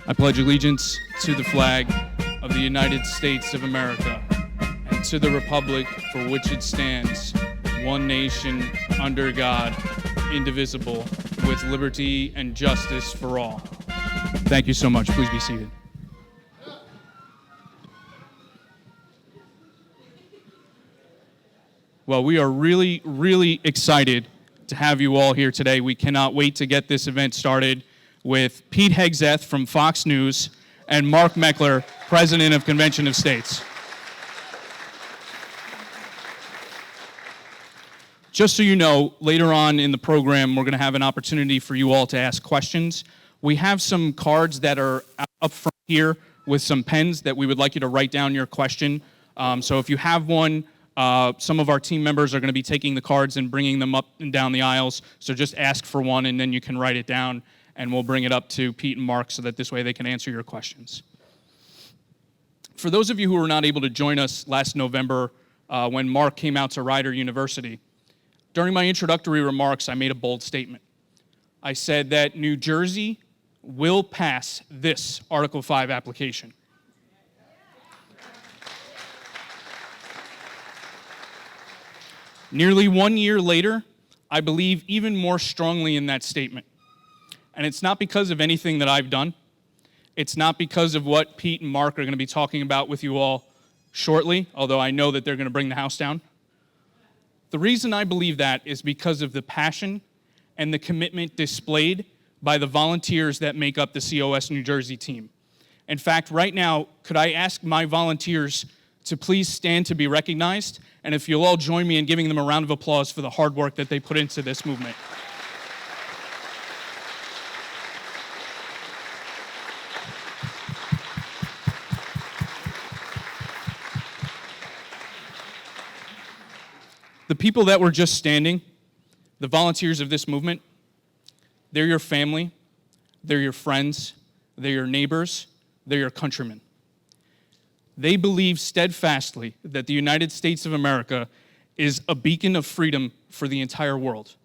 I pledge allegiance to the flag of the United States of America and to the republic for which it stands, one nation, under God, indivisible, with liberty and justice for all. Thank you so much. Please be seated. Well, we are really, really excited to have you all here today. We cannot wait to get this event started with Pete Hegseth from Fox News and Mark Meckler, President of Convention of States. Just so you know, later on in the program, we're going to have an opportunity for you all to ask questions. We have some cards that are up front here with some pens that we would like you to write down your question. So if you have one, some of our team members are going to be taking the cards and bringing them up and down the aisles. So just ask for one, and then you can write it down, and we'll bring it up to Pete and Mark so that this way they can answer your questions. For those of you who were not able to join us last November when Mark came out to Rider University, during my introductory remarks, I made a bold statement. I said that New Jersey will pass this Article 5 application. Nearly 1 year later, I believe even more strongly in that statement. And it's not because of anything that I've done. It's not because of what Pete and Mark are going to be talking about with you all shortly, although I know that they're going to bring the house down. The reason I believe that is because of the passion and the commitment displayed by the volunteers that make up the COS New Jersey team. In fact, right now, could I ask my volunteers to please stand to be recognized, and if you'll all join me in giving them a round of applause for the hard work that they put into this movement. The people that were just standing, the volunteers of this movement, they're your family, they're your friends, they're your neighbors, they're your countrymen. They believe steadfastly that the United States of America is a beacon of freedom for the entire world.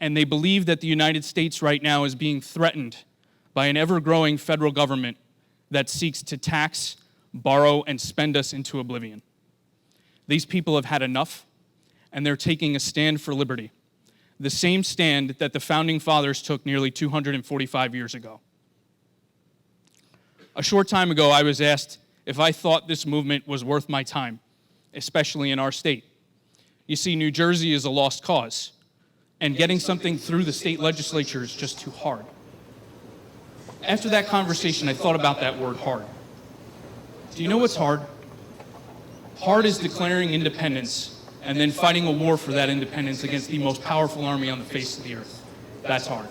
And they believe that the United States right now is being threatened by an ever-growing federal government that seeks to tax, borrow, and spend us into oblivion. These people have had enough, and they're taking a stand for liberty, the same stand that the Founding Fathers took nearly 245 years ago. A short time ago, I was asked if I thought this movement was worth my time, especially in our state. You see, New Jersey is a lost cause, and getting something through the state legislature is just too hard. After that conversation, I thought about that word hard. Do you know what's hard? Hard is declaring independence and then fighting a war for that independence against the most powerful army on the face of the earth. That's hard.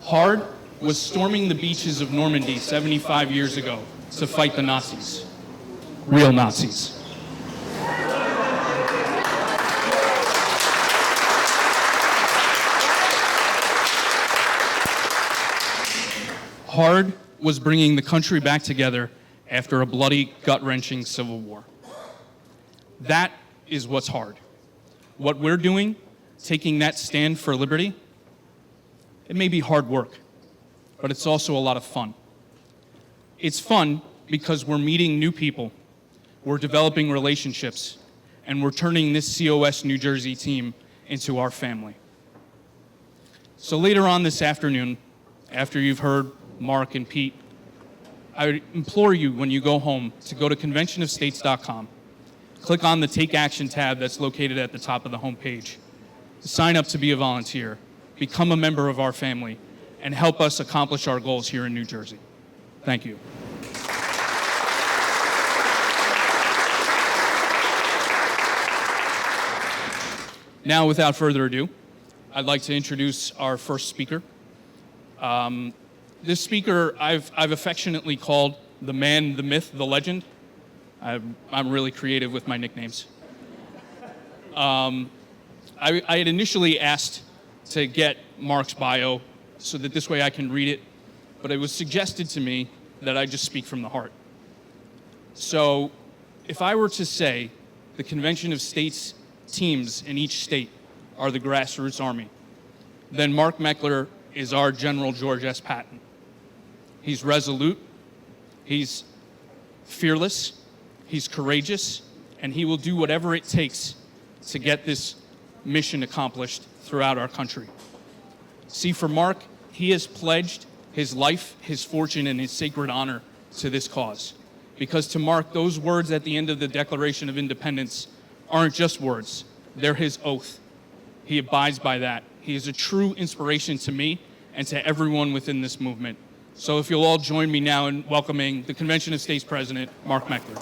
Hard was storming the beaches of Normandy 75 years ago to fight the Nazis. Real Nazis. Hard was bringing the country back together after a bloody, gut-wrenching civil war. That is what's hard. What we're doing, taking that stand for liberty, it may be hard work, but it's also a lot of fun. It's fun because we're meeting new people, we're developing relationships, and we're turning this COS New Jersey team into our family. So later on this afternoon, after you've heard Mark and Pete, I implore you when you go home to go to conventionofstates.com, click on the Take Action tab that's located at the top of the homepage, sign up to be a volunteer, become a member of our family, and help us accomplish our goals here in New Jersey. Thank you. Now, without further ado, I'd like to introduce our first speaker. This speaker I've affectionately called the man, the myth, the legend. I'm really creative with my nicknames. I had initially asked to get Mark's bio so that this way I can read it, but it was suggested to me that I just speak from the heart. So if I were to say the Convention of States teams in each state are the grassroots army, then Mark Meckler is our General George S. Patton. He's resolute, he's fearless, he's courageous, and he will do whatever it takes to get this mission accomplished throughout our country. See, for Mark, he has pledged his life, his fortune, and his sacred honor to this cause. Because to Mark, those words at the end of the Declaration of Independence aren't just words, they're his oath. He abides by that. He is a true inspiration to me and to everyone within this movement. So if you'll all join me now in welcoming the Convention of States President, Mark Meckler.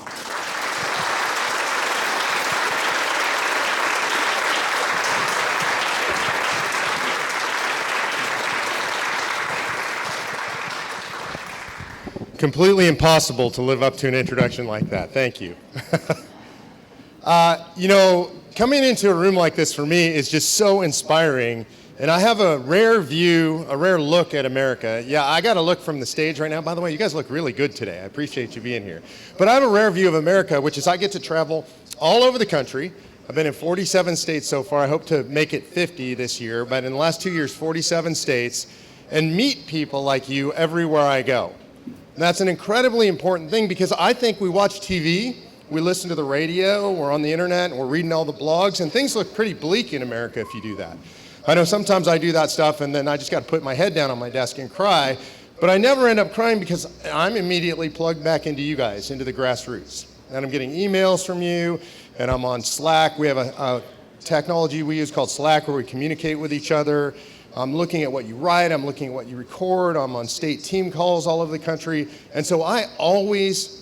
Completely impossible to live up to an introduction like that. Thank you. Coming into a room like this for me is just so inspiring. And I have a rare view, a rare look at America. Yeah, I got a look from the stage right now. By the way, you guys look really good today. I appreciate you being here. But I have a rare view of America, which is I get to travel all over the country. I've been in 47 states so far. I hope to make it 50 this year. But in the last 2 years, 47 states, and meet people like you everywhere I go. And that's an incredibly important thing because I think we watch TV, we listen to the radio, we're on the internet, and we're reading all the blogs, and things look pretty bleak in America if you do that. I know sometimes I do that stuff and then I just got to put my head down on my desk and cry, but I never end up crying because I'm immediately plugged back into you guys, into the grassroots. And I'm getting emails from you, and I'm on Slack. We have a technology we use called Slack where we communicate with each other. I'm looking at what you write, I'm looking at what you record, I'm on state team calls all over the country. And so I always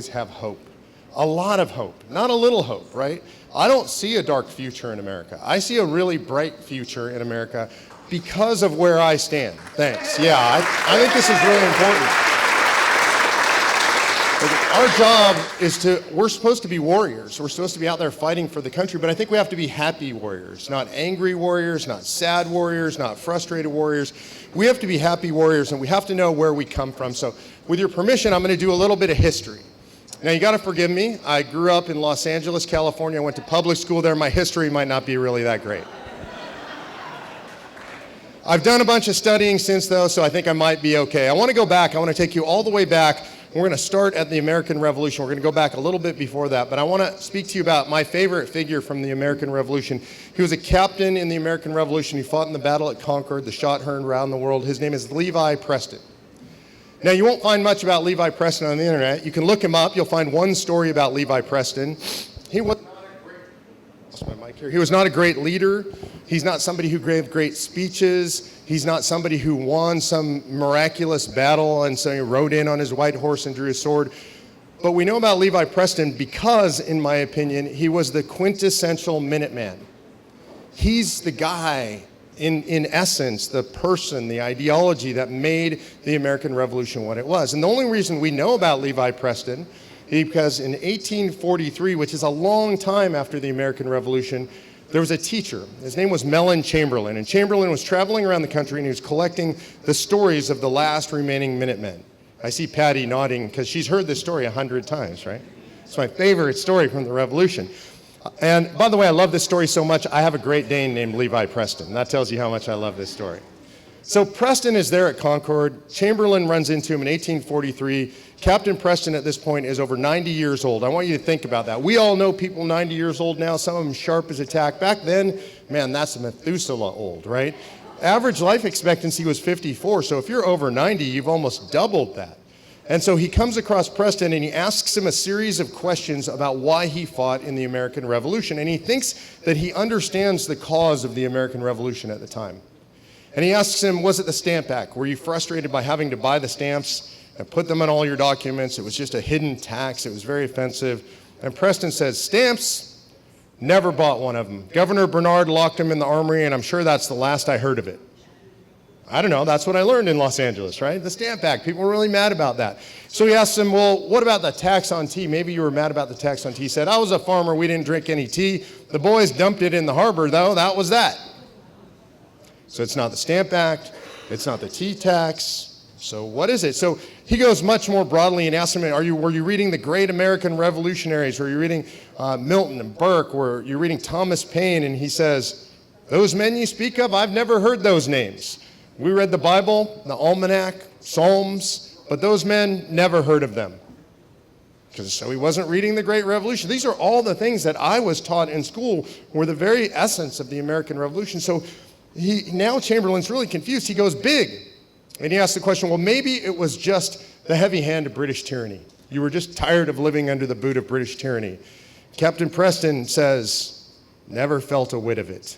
have hope. A lot of hope, not a little hope, right? I don't see a dark future in America. I see a really bright future in America because of where I stand. Thanks. Yeah, I think this is really important. Our job is we're supposed to be warriors. We're supposed to be out there fighting for the country, but I think we have to be happy warriors, not angry warriors, not sad warriors, not frustrated warriors. We have to be happy warriors, and we have to know where we come from. So with your permission, I'm going to do a little bit of history. Now, you got to forgive me. I grew up in Los Angeles, California. I went to public school there. My history might not be really that great. I've done a bunch of studying since, though, so I think I might be okay. I want to go back. I want to take you all the way back. We're going to start at the American Revolution. We're going to go back a little bit before that, but I want to speak to you about my favorite figure from the American Revolution. He was a captain in the American Revolution. He fought in the battle at Concord. The shot heard around the world. His name is Levi Preston. Now, you won't find much about Levi Preston on the internet. You can look him up. You'll find one story about Levi Preston. He was not a great leader. He's not somebody who gave great speeches. He's not somebody who won some miraculous battle and so he rode in on his white horse and drew his sword. But we know about Levi Preston because, in my opinion, he was the quintessential Minuteman. He's the guy, in essence, the person, the ideology that made the American Revolution what it was. And the only reason we know about Levi Preston is because in 1843, which is a long time after the American Revolution, there was a teacher. His name was Mellon Chamberlain. And Chamberlain was traveling around the country and he was collecting the stories of the last remaining Minutemen. I see Patty nodding because she's heard this story 100 times, right? It's my favorite story from the Revolution. And by the way, I love this story so much, I have a Great Dane named Levi Preston. That tells you how much I love this story. So Preston is there at Concord. Chamberlain runs into him in 1843. Captain Preston at this point is over 90 years old. I want you to think about that. We all know people 90 years old now, some of them sharp as a tack. Back then, man, that's a Methuselah old, right? Average life expectancy was 54, so if you're over 90, you've almost doubled that. And so he comes across Preston and he asks him a series of questions about why he fought in the American Revolution. And he thinks that he understands the cause of the American Revolution at the time. And he asks him, was it the Stamp Act? Were you frustrated by having to buy the stamps and put them on all your documents? It was just a hidden tax. It was very offensive. And Preston says, stamps? Never bought one of them. Governor Bernard locked them in the armory, and I'm sure that's the last I heard of it. I don't know, that's what I learned in Los Angeles, right? The Stamp Act, people were really mad about that. So he asked him, well, what about the tax on tea? Maybe you were mad about the tax on tea. He said, I was a farmer, we didn't drink any tea. The boys dumped it in the harbor, though, that was that. So it's not the Stamp Act, it's not the tea tax, so what is it? So he goes much more broadly and asks him, were you reading the great American revolutionaries? Were you reading Milton and Burke? Were you reading Thomas Paine? And he says, those men you speak of, I've never heard those names. We read the Bible, the Almanac, Psalms, but those men never heard of them. So he wasn't reading the Great Revolution. These are all the things that I was taught in school were the very essence of the American Revolution. So now Chamberlain's really confused. He goes big. And he asks the question, well, maybe it was just the heavy hand of British tyranny. You were just tired of living under the boot of British tyranny. Captain Preston says, never felt a whit of it.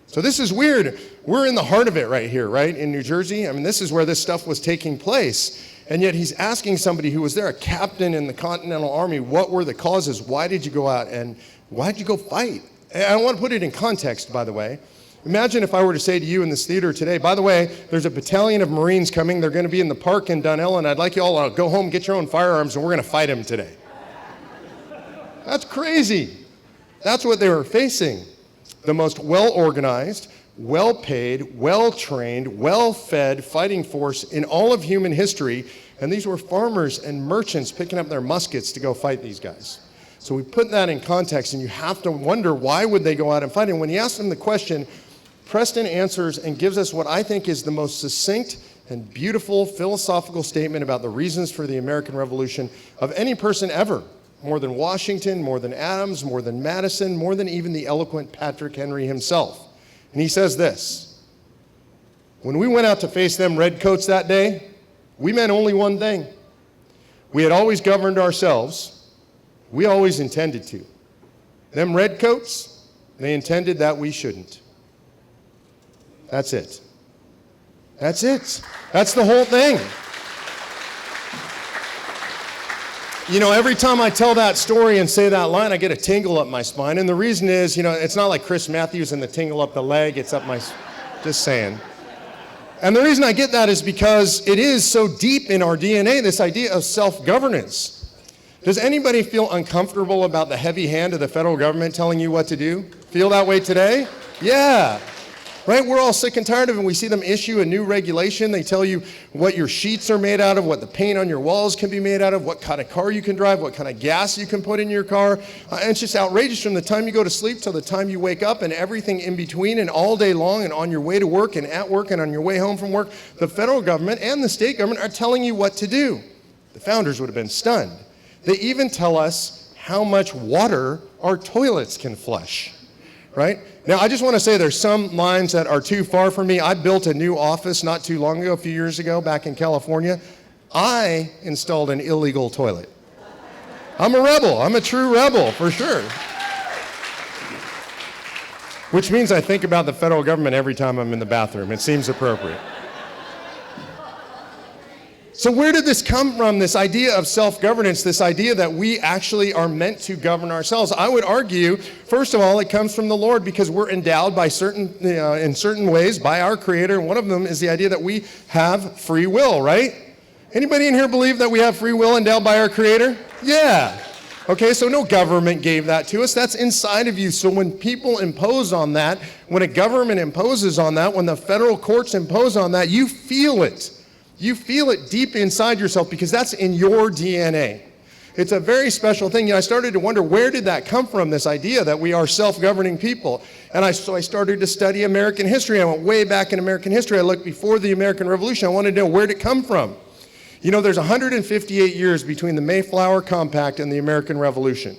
So this is weird. We're in the heart of it right here, right, in New Jersey. I mean, this is where this stuff was taking place. And yet he's asking somebody who was there, a captain in the Continental Army, what were the causes? Why did you go out and why did you go fight? And I want to put it in context, by the way. Imagine if I were to say to you in this theater today, by the way, there's a battalion of Marines coming. They're going to be in the park in Dunellen. I'd like you all to go home, get your own firearms, and we're going to fight them today. That's crazy. That's what they were facing. The most well-organized, well-paid, well-trained, well-fed fighting force in all of human history. And these were farmers and merchants picking up their muskets to go fight these guys. So we put that in context, and you have to wonder, why would they go out and fight? And when you ask them the question, Preston answers and gives us what I think is the most succinct and beautiful philosophical statement about the reasons for the American Revolution of any person ever. More than Washington, more than Adams, more than Madison, more than even the eloquent Patrick Henry himself. And he says this: when we went out to face them redcoats that day, we meant only one thing. We had always governed ourselves. We always intended to. Them redcoats, they intended that we shouldn't. That's it. That's it. That's the whole thing. You know, every time I tell that story and say that line, I get a tingle up my spine. And the reason is, you know, it's not like Chris Matthews and the tingle up the leg. It's up my, just saying. And the reason I get that is because it is so deep in our DNA, this idea of self-governance. Does anybody feel uncomfortable about the heavy hand of the federal government telling you what to do? Feel that way today? Yeah. Right? We're all sick and tired of it. And we see them issue a new regulation. They tell you what your sheets are made out of, what the paint on your walls can be made out of, what kind of car you can drive, what kind of gas you can put in your car. And it's just outrageous from the time you go to sleep till the time you wake up and everything in between and all day long and on your way to work and at work and on your way home from work. The federal government and the state government are telling you what to do. The founders would have been stunned. They even tell us how much water our toilets can flush. Right? Now, I just want to say there's some lines that are too far for me. I built a new office not too long ago, a few years ago, back in California. I installed an illegal toilet. I'm a rebel. I'm a true rebel, for sure. Which means I think about the federal government every time I'm in the bathroom. It seems appropriate. So where did this come from, this idea of self-governance, this idea that we actually are meant to govern ourselves? I would argue, first of all, it comes from the Lord because we're endowed by in certain ways by our Creator, and one of them is the idea that we have free will, right? Anybody in here believe that we have free will endowed by our Creator? Yeah. Okay, so no government gave that to us. That's inside of you. So when people impose on that, when a government imposes on that, when the federal courts impose on that, you feel it. You feel it deep inside yourself because that's in your DNA. It's a very special thing. You know, I started to wonder, where did that come from, this idea that we are self-governing people? And so I started to study American history. I went way back in American history. I looked before the American Revolution. I wanted to know, where did it come from? You know, there's 158 years between the Mayflower Compact and the American Revolution.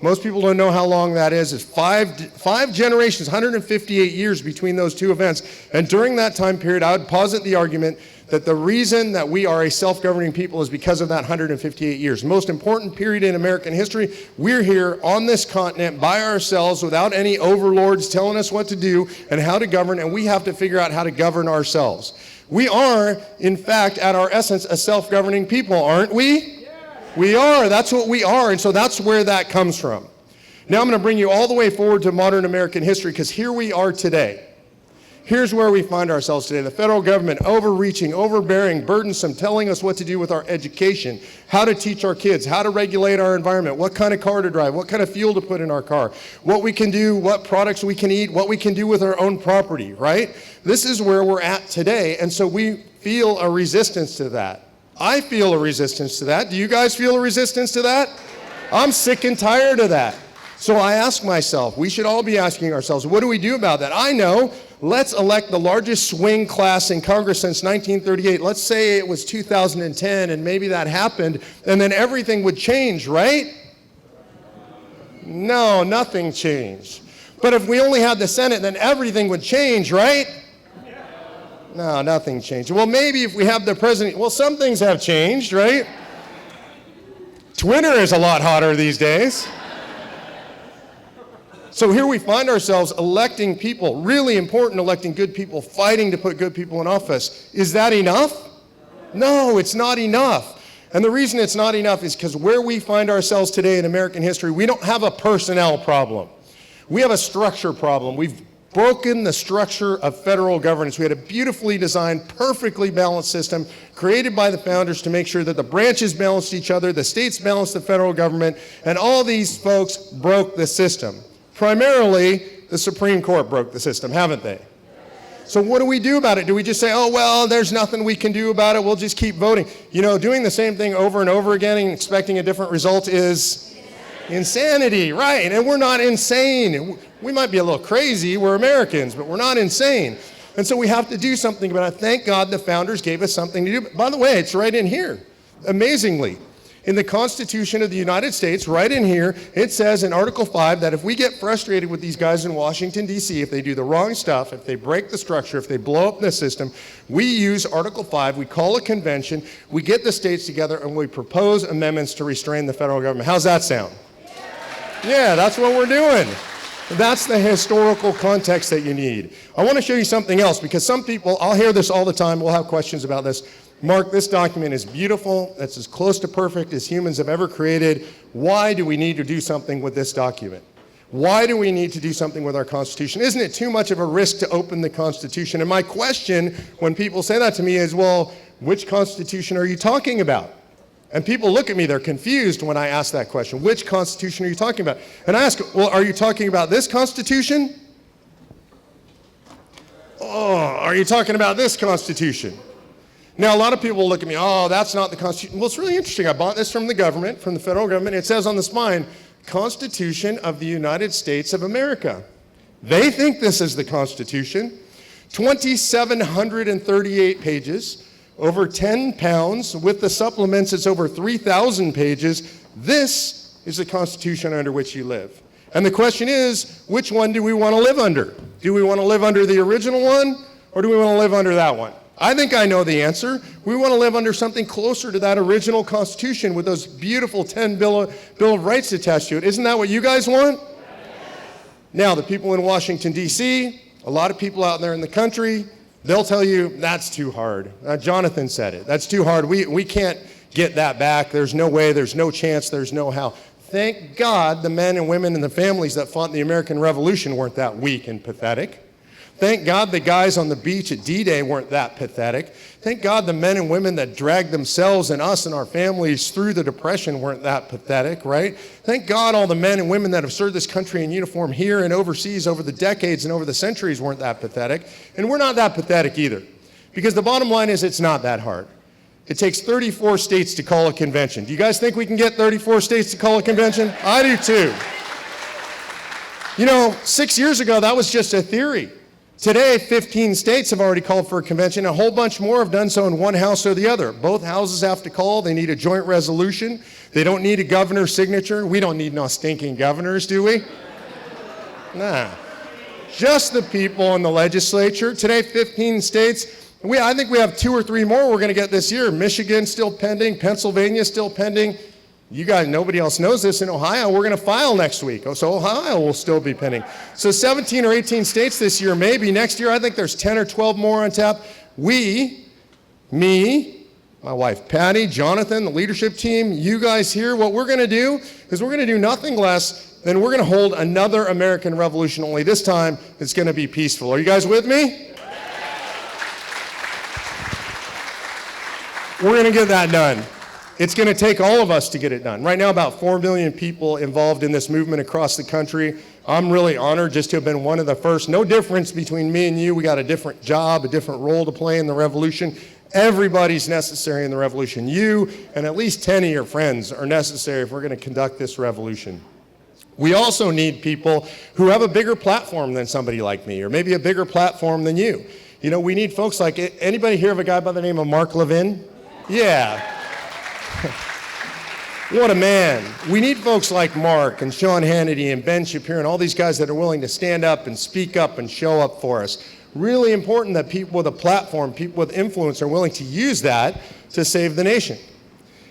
Most people don't know how long that is. It's five generations, 158 years between those two events. And during that time period, I would posit the argument that the reason that we are a self-governing people is because of that 158 years. Most important period in American history. We're here on this continent by ourselves without any overlords telling us what to do and how to govern, and we have to figure out how to govern ourselves. We are, in fact, at our essence, a self-governing people, aren't we? We are. That's what we are, and so that's where that comes from. Now I'm going to bring you all the way forward to modern American history, because here we are today. Here's where we find ourselves today. The federal government overreaching, overbearing, burdensome, telling us what to do with our education, how to teach our kids, how to regulate our environment, what kind of car to drive, what kind of fuel to put in our car, what we can do, what products we can eat, what we can do with our own property, right? This is where we're at today, and so we feel a resistance to that. I feel a resistance to that. Do you guys feel a resistance to that? I'm sick and tired of that. So I ask myself, we should all be asking ourselves, what do we do about that? I know let's elect the largest swing class in Congress since 1938. Let's say it was 2010 and maybe that happened, and then everything would change, right? No, nothing changed. But if we only had the Senate, then everything would change, right? No, nothing changed. Well, maybe if we have the president, well, some things have changed, right? Twitter is a lot hotter these days. So here we find ourselves electing people, really important, electing good people, fighting to put good people in office. Is that enough? No, it's not enough. And the reason it's not enough is because where we find ourselves today in American history, we don't have a personnel problem. We have a structure problem. We've broken the structure of federal governance. We had a beautifully designed, perfectly balanced system created by the founders to make sure that the branches balanced each other, the states balanced the federal government, and all these folks broke the system. Primarily, the Supreme Court broke the system, haven't they? So what do we do about it? Do we just say, oh, well, there's nothing we can do about it, we'll just keep voting? You know, doing the same thing over and over again and expecting a different result is insanity, right? And we're not insane. We might be a little crazy, we're Americans, but we're not insane. And so we have to do something about it. Thank God the founders gave us something to do. By the way, it's right in here, amazingly. In the Constitution of the United States, right in here, it says in Article 5 that if we get frustrated with these guys in Washington, D.C., if they do the wrong stuff, if they break the structure, if they blow up the system, we use Article 5, we call a convention, we get the states together, and we propose amendments to restrain the federal government. How's that sound? Yeah, that's what we're doing. That's the historical context that you need. I want to show you something else, because some people, I'll hear this all the time, we'll have questions about this. Mark, this document is beautiful. It's as close to perfect as humans have ever created. Why do we need to do something with this document? Why do we need to do something with our Constitution? Isn't it too much of a risk to open the Constitution? And my question when people say that to me is, well, which Constitution are you talking about? And people look at me, they're confused when I ask that question. Which Constitution are you talking about? And I ask, well, are you talking about this Constitution? Oh, are you talking about this Constitution? Now, a lot of people will look at me, oh, that's not the Constitution. Well, it's really interesting. I bought this from the government, from the federal government. It says on the spine, Constitution of the United States of America. They think this is the Constitution. 2,738 pages, over 10 pounds. With the supplements, it's over 3,000 pages. This is the Constitution under which you live. And the question is, which one do we want to live under? Do we want to live under the original one, or do we want to live under that one? I think I know the answer. We want to live under something closer to that original Constitution with those beautiful 10 Bill of Rights attached to it. Isn't that what you guys want? Yes. Now, the people in Washington, D.C., a lot of people out there in the country, they'll tell you, that's too hard. Jonathan said it. That's too hard. We can't get that back. There's no way. There's no chance. There's no how. Thank God the men and women and the families that fought in the American Revolution weren't that weak and pathetic. Thank God the guys on the beach at D-Day weren't that pathetic. Thank God the men and women that dragged themselves and us and our families through the Depression weren't that pathetic, right? Thank God all the men and women that have served this country in uniform here and overseas over the decades and over the centuries weren't that pathetic. And we're not that pathetic either. Because the bottom line is it's not that hard. It takes 34 states to call a convention. Do you guys think we can get 34 states to call a convention? I do too. You know, 6 years ago, that was just a theory. Today, 15 states have already called for a convention. A whole bunch more have done so in one house or the other. Both houses have to call. They need a joint resolution. They don't need a governor's signature. We don't need no stinking governors, do we? Nah. Just the people in the legislature. Today, 15 states. I think we have 2 or 3 more we're going to get this year. Michigan still pending. Pennsylvania still pending. You guys, nobody else knows this. In Ohio, we're going to file next week. So Ohio will still be pending. So 17 or 18 states this year, maybe. Next year, I think there's 10 or 12 more on tap. Me, my wife Patty, Jonathan, the leadership team, you guys here, what we're going to do is we're going to do nothing less than we're going to hold another American Revolution, only this time it's going to be peaceful. Are you guys with me? We're going to get that done. It's going to take all of us to get it done. Right now, about 4 million people involved in this movement across the country. I'm really honored just to have been one of the first. No difference between me and you. We got a different job, a different role to play in the revolution. Everybody's necessary in the revolution. You and at least 10 of your friends are necessary if we're going to conduct this revolution. We also need people who have a bigger platform than somebody like me, or maybe a bigger platform than you. You know, we need folks like, anybody hear of a guy by the name of Mark Levin? Yeah. What a man. We need folks like Mark and Sean Hannity and Ben Shapiro and all these guys that are willing to stand up and speak up and show up for us. Really important that people with a platform, people with influence are willing to use that to save the nation.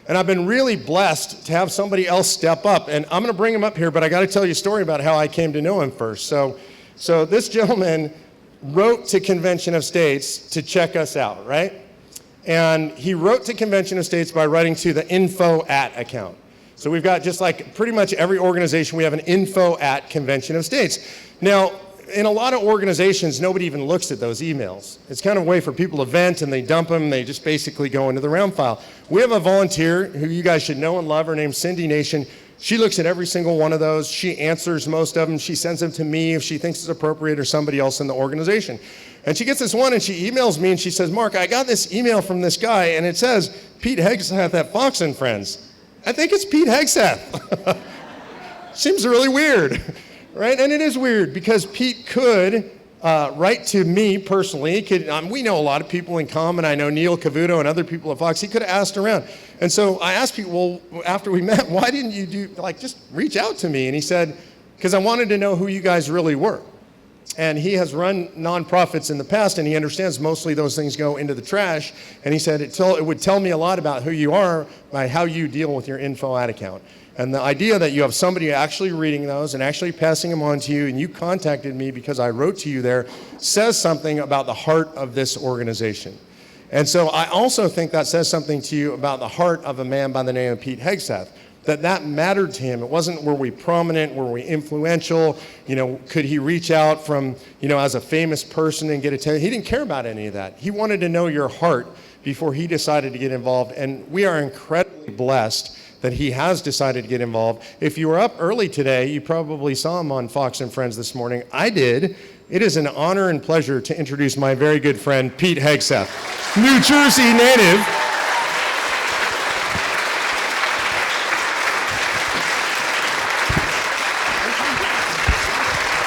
And I've been really blessed to have somebody else step up. And I'm going to bring him up here, but I got to tell you a story about how I came to know him first. So this gentleman wrote to Convention of States to check us out, right? And he wrote to Convention of States by writing to the info@ account. So we've got, just like pretty much every organization, we have an info@ Convention of States. Now, in a lot of organizations, nobody even looks at those emails. It's kind of a way for people to vent, and they dump them, and they just basically go into the round file. We have a volunteer who you guys should know and love. Her name's Cindy Nation. She looks at every single one of those. She answers most of them. She sends them to me if she thinks it's appropriate, or somebody else in the organization. And she gets this one, and she emails me, and she says, Mark, I got this email from this guy, and it says, Pete Hegseth at Fox and Friends. I think it's Pete Hegseth. Seems really weird. Right? And it is weird, because Pete could write to me personally. He could, we know a lot of people in common. I know Neil Cavuto and other people at Fox. He could have asked around. And so I asked Pete, well, after we met, why didn't you just reach out to me? And he said, because I wanted to know who you guys really were. And he has run nonprofits in the past, and he understands mostly those things go into the trash. And he said it would tell me a lot about who you are by how you deal with your info@ account. And the idea that you have somebody actually reading those and actually passing them on to you, and you contacted me because I wrote to you there, says something about the heart of this organization. And so I also think that says something to you about the heart of a man by the name of Pete Hegseth, that mattered to him. It wasn't, were we prominent, were we influential, could he reach out from, as a famous person and get attention? He didn't care about any of that. He wanted to know your heart before he decided to get involved, and we are incredibly blessed that he has decided to get involved. If you were up early today, you probably saw him on Fox and Friends this morning. I did. It is an honor and pleasure to introduce my very good friend, Pete Hegseth, New Jersey native.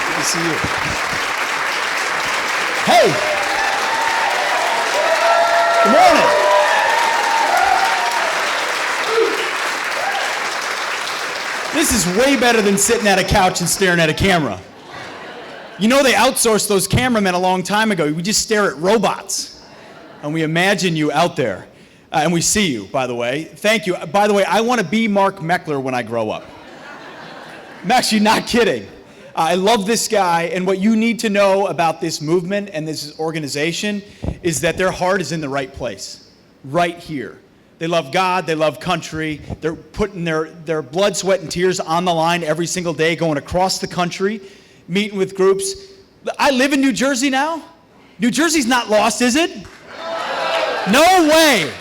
Good to see you. Hey! Good morning. This is way better than sitting at a couch and staring at a camera. You know, they outsourced those cameramen a long time ago. We just stare at robots, and we imagine you out there. And we see you, by the way. Thank you. By the way, I want to be Mark Meckler when I grow up. I'm actually not kidding. I love this guy, and what you need to know about this movement and this organization is that their heart is in the right place, right here. They love God, they love country, they're putting their blood, sweat, and tears on the line every single day, going across the country, meeting with groups. I live in New Jersey now. New Jersey's not lost, is it? No way.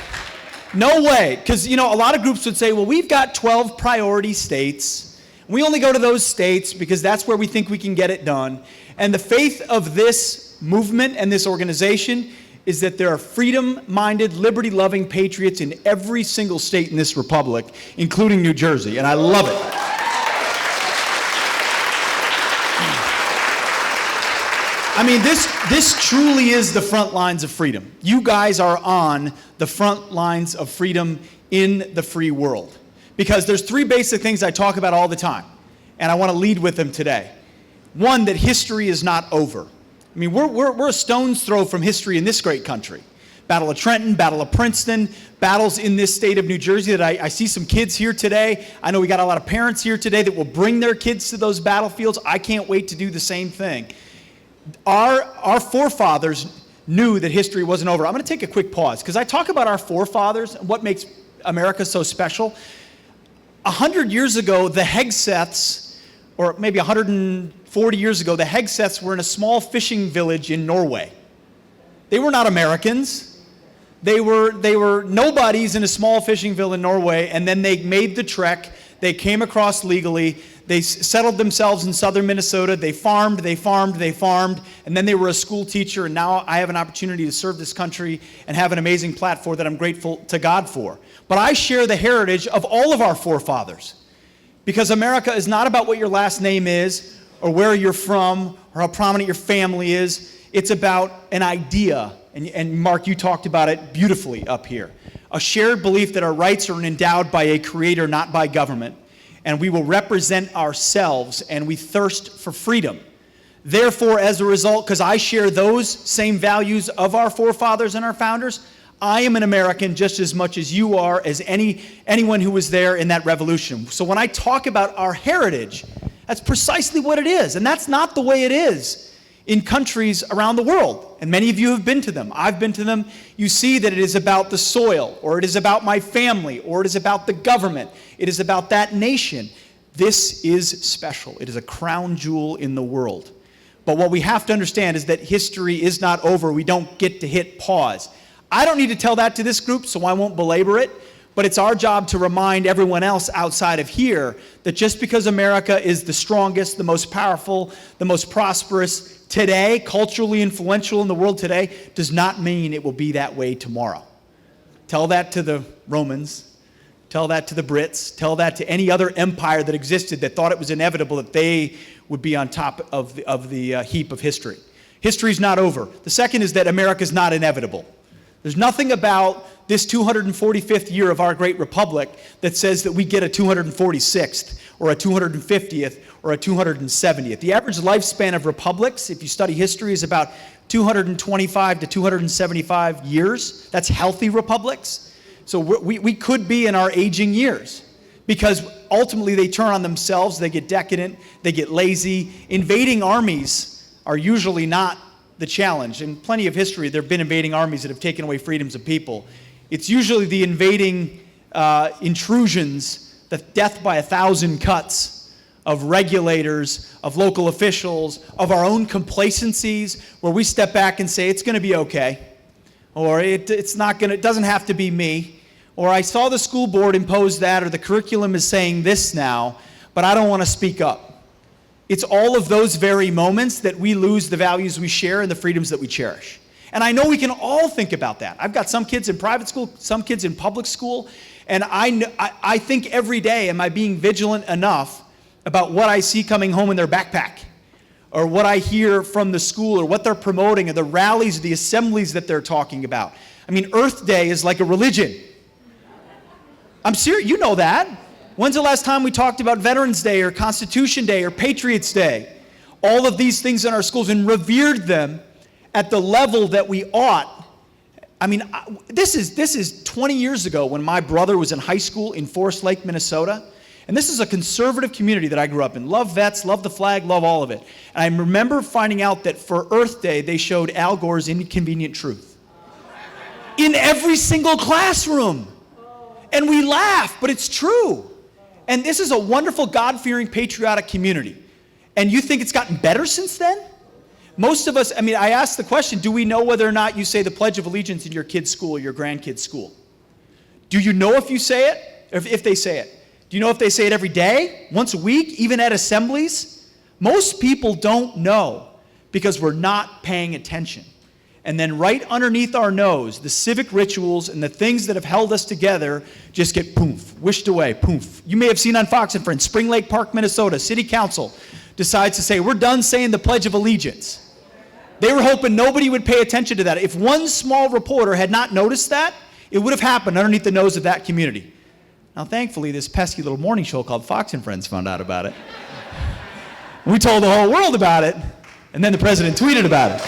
No way. Because, a lot of groups would say, well, we've got 12 priority states. We only go to those states because that's where we think we can get it done. And the faith of this movement and this organization is that there are freedom-minded, liberty-loving patriots in every single state in this republic, including New Jersey, and I love it. I mean, this truly is the front lines of freedom. You guys are on the front lines of freedom in the free world. Because there's three basic things I talk about all the time, and I want to lead with them today. One, that history is not over. I mean, we're a stone's throw from history in this great country. Battle of Trenton, Battle of Princeton, battles in this state of New Jersey that I see some kids here today. I know we got a lot of parents here today that will bring their kids to those battlefields. I can't wait to do the same thing. Our forefathers knew that history wasn't over. I'm going to take a quick pause because I talk about our forefathers and what makes America so special. 100 years ago, the Hegseths, or maybe 140 years ago, the Hegseths were in a small fishing village in Norway. They were not Americans. They were nobodies in a small fishing village in Norway, and then they made the trek. They came across legally. They settled themselves in southern Minnesota. They farmed, and then they were a school teacher, and now I have an opportunity to serve this country and have an amazing platform that I'm grateful to God for. But I share the heritage of all of our forefathers. Because America is not about what your last name is, or where you're from, or how prominent your family is. It's about an idea. And Mark, you talked about it beautifully up here. A shared belief that our rights are endowed by a creator, not by government. And we will represent ourselves, and we thirst for freedom. Therefore, as a result, because I share those same values of our forefathers and our founders, I am an American just as much as you are, as anyone who was there in that revolution. So when I talk about our heritage, that's precisely what it is. And that's not the way it is in countries around the world. And many of you have been to them. I've been to them. You see that it is about the soil, or it is about my family, or it is about the government. It is about that nation. This is special. It is a crown jewel in the world. But what we have to understand is that history is not over. We don't get to hit pause. I don't need to tell that to this group, so I won't belabor it. But it's our job to remind everyone else outside of here that just because America is the strongest, the most powerful, the most prosperous today, culturally influential in the world today, does not mean it will be that way tomorrow. Tell that to the Romans. Tell that to the Brits. Tell that to any other empire that existed that thought it was inevitable that they would be on top of the heap of history. History's not over. The second is that America's not inevitable. There's nothing about this 245th year of our great republic that says that we get a 246th or a 250th or a 270th. The average lifespan of republics, if you study history, is about 225 to 275 years. That's healthy republics. So we could be in our aging years because ultimately they turn on themselves, they get decadent, they get lazy. Invading armies are usually not the challenge. In plenty of history, there have been invading armies that have taken away freedoms of people. It's usually the invading intrusions, the death by 1,000 cuts of regulators, of local officials, of our own complacencies, where we step back and say, it's going to be okay, or it doesn't have to be me, or I saw the school board impose that, or the curriculum is saying this now, but I don't want to speak up. It's all of those very moments that we lose the values we share and the freedoms that we cherish. And I know we can all think about that. I've got some kids in private school, some kids in public school, and I think every day, am I being vigilant enough about what I see coming home in their backpack, or what I hear from the school, or what they're promoting, or the rallies, the assemblies that they're talking about. I mean, Earth Day is like a religion. I'm serious, you know that. When's the last time we talked about Veterans Day or Constitution Day or Patriots Day? All of these things in our schools, and revered them at the level that we ought. I mean, this is 20 years ago when my brother was in high school in Forest Lake, Minnesota. And this is a conservative community that I grew up in. Love vets, love the flag, love all of it. And I remember finding out that for Earth Day, they showed Al Gore's Inconvenient Truth in every single classroom. And we laugh, but it's true. And this is a wonderful, God-fearing, patriotic community. And you think it's gotten better since then? Most of us, I mean, I asked the question, do we know whether or not you say the Pledge of Allegiance in your kid's school or your grandkid's school? Do you know if you say it, or if they say it? Do you know if they say it every day, once a week, even at assemblies? Most people don't know because we're not paying attention. And then right underneath our nose, the civic rituals and the things that have held us together just get poof, wished away, poof. You may have seen on Fox and Friends, Spring Lake Park, Minnesota, City Council decides to say, we're done saying the Pledge of Allegiance. They were hoping nobody would pay attention to that. If one small reporter had not noticed that, it would have happened underneath the nose of that community. Now, thankfully, this pesky little morning show called Fox and Friends found out about it. We told the whole world about it, and then the president tweeted about it.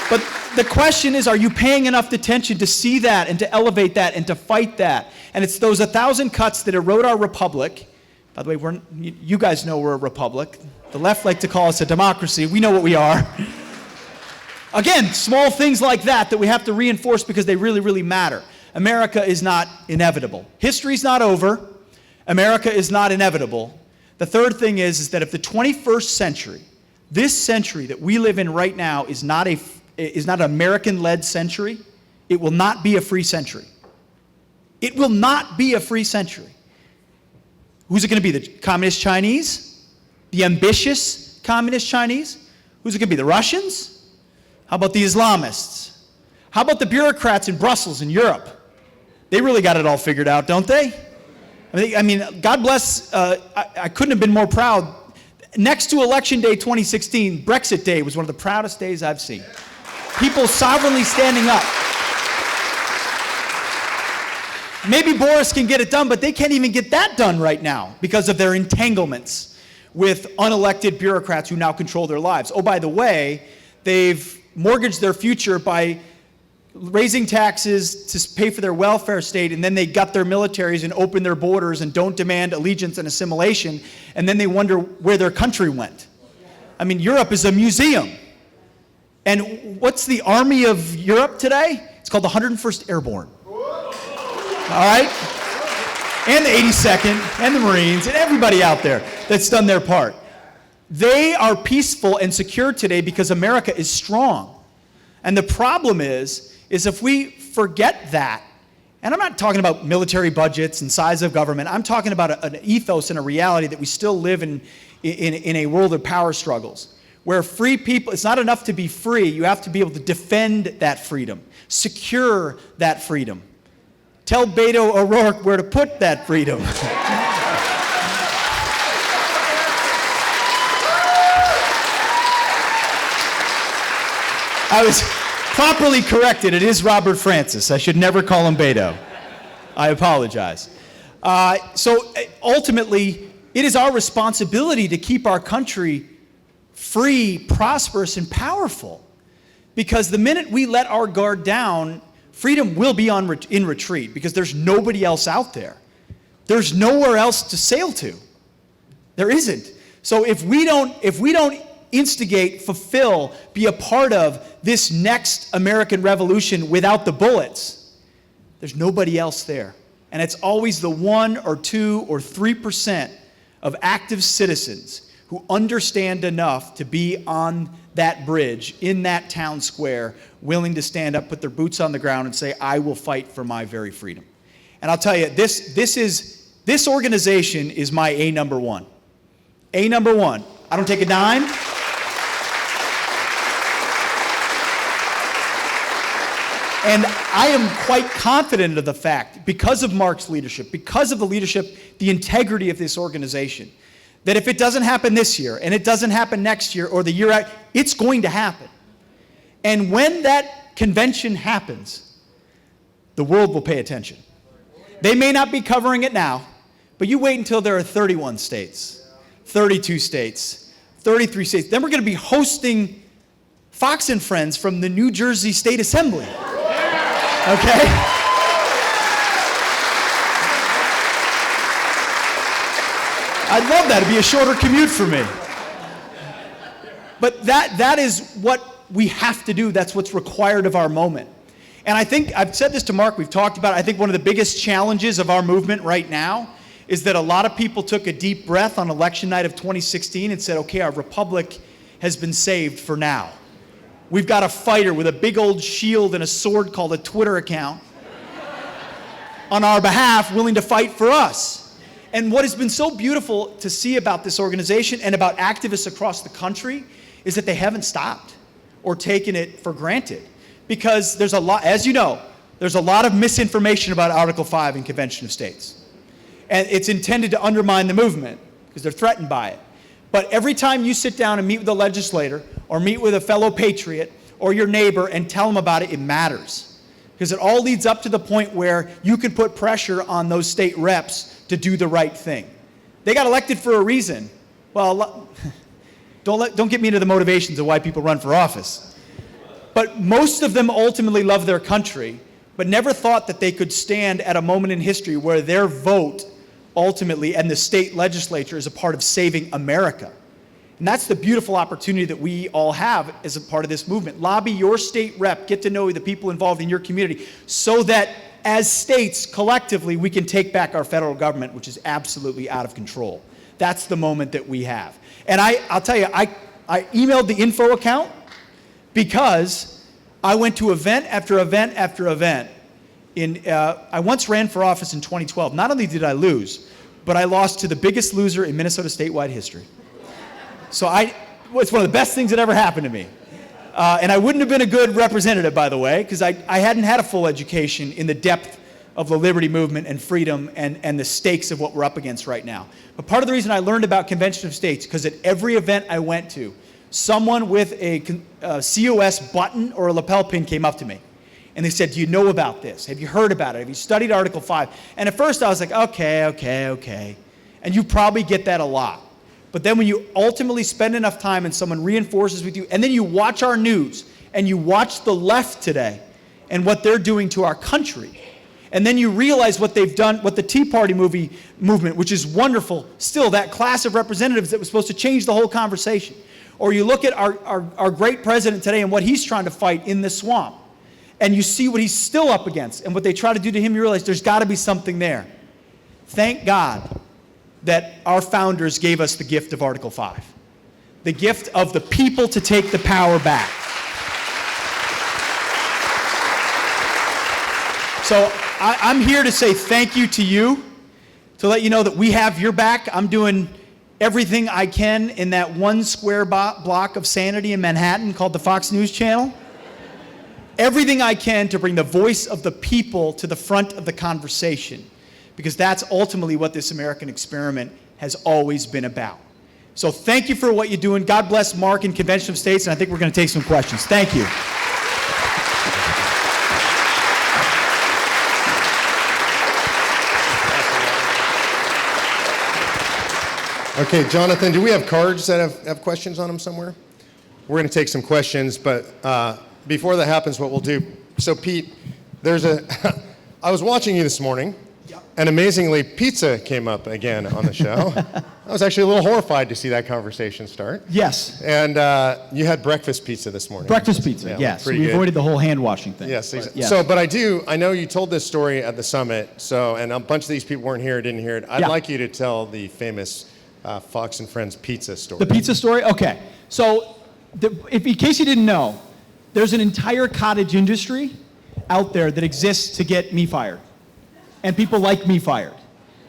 But the question is, are you paying enough attention to see that and to elevate that and to fight that? And it's those 1,000 cuts that erode our republic. By the way, you guys know we're a republic. The left like to call us a democracy. We know what we are. Again, small things like that we have to reinforce because they really, really matter. America is not inevitable. History's not over. America is not inevitable. The third thing is that if the 21st century, this century that we live in right now is not an American-led century, it will not be a free century. It will not be a free century. Who's it going to be? The communist Chinese? The ambitious communist Chinese? Who's it going to be? The Russians? How about the Islamists? How about the bureaucrats in Brussels in Europe? They really got it all figured out, don't they? I mean, God bless, I couldn't have been more proud. Next to Election Day 2016, Brexit Day was one of the proudest days I've seen. People sovereignly standing up. Maybe Boris can get it done, but they can't even get that done right now because of their entanglements with unelected bureaucrats who now control their lives. Oh, by the way, they've mortgaged their future by raising taxes to pay for their welfare state, and then they gut their militaries and open their borders and don't demand allegiance and assimilation, and then they wonder where their country went. I mean, Europe is a museum. And what's the army of Europe today? It's called the 101st Airborne. All right? And the 82nd, and the Marines, and everybody out there that's done their part. They are peaceful and secure today because America is strong. And the problem is if we forget that, and I'm not talking about military budgets and size of government, I'm talking about an ethos and a reality that we still live in a world of power struggles, where free people, it's not enough to be free, you have to be able to defend that freedom, secure that freedom. Tell Beto O'Rourke where to put that freedom. I was properly corrected. It is Robert Francis. I should never call him Beto. I apologize. So ultimately, it is our responsibility to keep our country free, prosperous, and powerful. Because the minute we let our guard down, freedom will be in retreat because there's nobody else out there. There's nowhere else to sail to. There isn't. So if we don't instigate, fulfill, be a part of this next American revolution without the bullets, there's nobody else there. And it's always the 1 or 2 or 3% of active citizens who understand enough to be on that bridge, in that town square, willing to stand up, put their boots on the ground and say, I will fight for my very freedom. And I'll tell you, this organization is my A number one. A number one. I don't take a dime. And I am quite confident of the fact, because of Mark's leadership, because of the leadership, the integrity of this organization, that if it doesn't happen this year, and it doesn't happen next year or the year after, it's going to happen. And when that convention happens, the world will pay attention. They may not be covering it now, but you wait until there are 31 states, 32 states, 33 states. Then we're going to be hosting Fox and Friends from the New Jersey State Assembly. Okay? I'd love that. It'd be a shorter commute for me. But that is what we have to do. That's what's required of our moment. And I think, I've said this to Mark, we've talked about it, I think one of the biggest challenges of our movement right now is that a lot of people took a deep breath on election night of 2016 and said, okay, our republic has been saved for now. We've got a fighter with a big old shield and a sword called a Twitter account on our behalf, willing to fight for us. And what has been so beautiful to see about this organization and about activists across the country is that they haven't stopped or taken it for granted. Because there's a lot, as you know, there's a lot of misinformation about Article 5 in Convention of States. And it's intended to undermine the movement because they're threatened by it. But every time you sit down and meet with a legislator or meet with a fellow patriot or your neighbor and tell them about it, it matters. Because it all leads up to the point where you can put pressure on those state reps to do the right thing. They got elected for a reason. Well, don't get me into the motivations of why people run for office. But most of them ultimately love their country, but never thought that they could stand at a moment in history where their vote ultimately, and the state legislature is a part of saving America. And that's the beautiful opportunity that we all have as a part of this movement. Lobby your state rep, get to know the people involved in your community, so that as states, collectively, we can take back our federal government, which is absolutely out of control. That's the moment that we have. And I'll tell you, I emailed the info account because I went to event after event after event. I once ran for office in 2012. Not only did I lose, but I lost to the biggest loser in Minnesota statewide history. So it's one of the best things that ever happened to me. And I wouldn't have been a good representative, by the way, because I hadn't had a full education in the depth of the liberty movement and freedom and the stakes of what we're up against right now. But part of the reason I learned about Convention of States, because at every event I went to, someone with a COS button or a lapel pin came up to me. And they said, do you know about this? Have you heard about it? Have you studied Article 5? And at first I was like, okay. And you probably get that a lot. But then when you ultimately spend enough time and someone reinforces with you, and then you watch our news, and you watch the left today and what they're doing to our country, and then you realize what they've done, what the Tea Party movement, which is wonderful, still that class of representatives that was supposed to change the whole conversation. Or you look at our great president today and what he's trying to fight in the swamp, and you see what he's still up against and what they try to do to him, you realize there's got to be something there. Thank God that our founders gave us the gift of Article 5, the gift of the people to take the power back. So I'm here to say thank you to you, to let you know that we have your back. I'm doing everything I can in that one square block of sanity in Manhattan called the Fox News Channel. Everything I can to bring the voice of the people to the front of the conversation, because that's ultimately what this American experiment has always been about. So thank you for what you're doing. God bless Mark and Convention of States, and I think we're going to take some questions. Thank you. Okay, Jonathan, do we have cards that have questions on them somewhere? We're going to take some questions, but before that happens, what we'll do, so Pete, I was watching you this morning, and amazingly, pizza came up again on the show. I was actually a little horrified to see that conversation start. Yes. And you had breakfast pizza this morning. Breakfast pizza, yes. We good. avoided the whole hand washing thing. Yes, exactly. Yes. So, but I know you told this story at the summit, so, and a bunch of these people weren't here, didn't hear it. I'd like you to tell the famous Fox and Friends pizza story. The pizza story? Okay. So, in case you didn't know, there's an entire cottage industry out there that exists to get me fired. And people like me fired.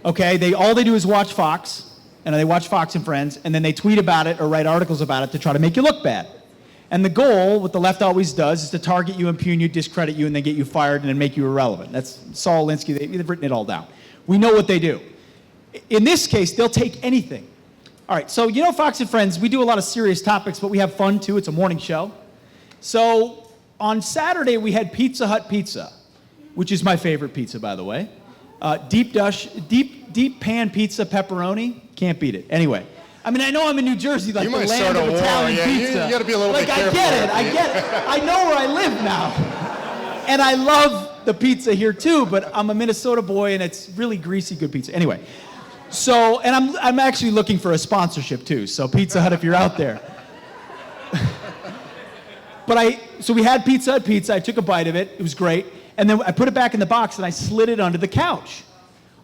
Okay? All they do is watch Fox, and they watch Fox and Friends, and then they tweet about it or write articles about it to try to make you look bad. And the goal, what the left always does, is to target you, impugn you, discredit you, and then get you fired and then make you irrelevant. That's Saul Alinsky. They've written it all down. We know what they do. In this case, they'll take anything. All right, so you know Fox and Friends, we do a lot of serious topics, but we have fun too. It's a morning show. So on Saturday, we had Pizza Hut pizza, which is my favorite pizza, by the way. Deep pan pizza, pepperoni, can't beat it. Anyway, I mean, I know I'm in New Jersey, like the land of Italian pizza. You got to be a little bit careful. I get it. I know where I live now. And I love the pizza here too, but I'm a Minnesota boy and it's really greasy, good pizza. Anyway, so, and I'm actually looking for a sponsorship too, so Pizza Hut if you're out there. So we had Pizza Hut pizza, I took a bite of it, it was great, and then I put it back in the box and I slid it under the couch.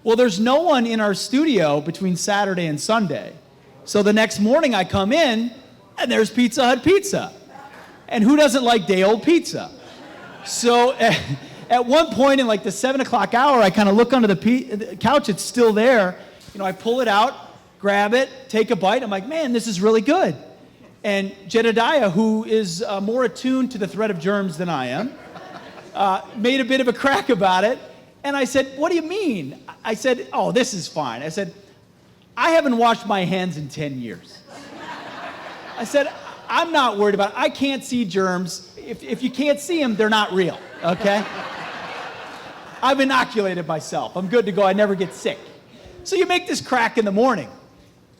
Well, there's no one in our studio between Saturday and Sunday. So the next morning I come in and there's Pizza Hut pizza. And who doesn't like day-old pizza? So at one point in like the 7 o'clock hour, I kind of look under the couch, it's still there. You know, I pull it out, grab it, take a bite. I'm like, man, this is really good. And Jedediah, who is more attuned to the threat of germs than I am, made a bit of a crack about it. And I said, what do you mean? I said, oh, this is fine. I said, I haven't washed my hands in 10 years. I said, I'm not worried about it. I can't see germs. If you can't see them, they're not real, okay? I've inoculated myself. I'm good to go. I never get sick. So you make this crack in the morning.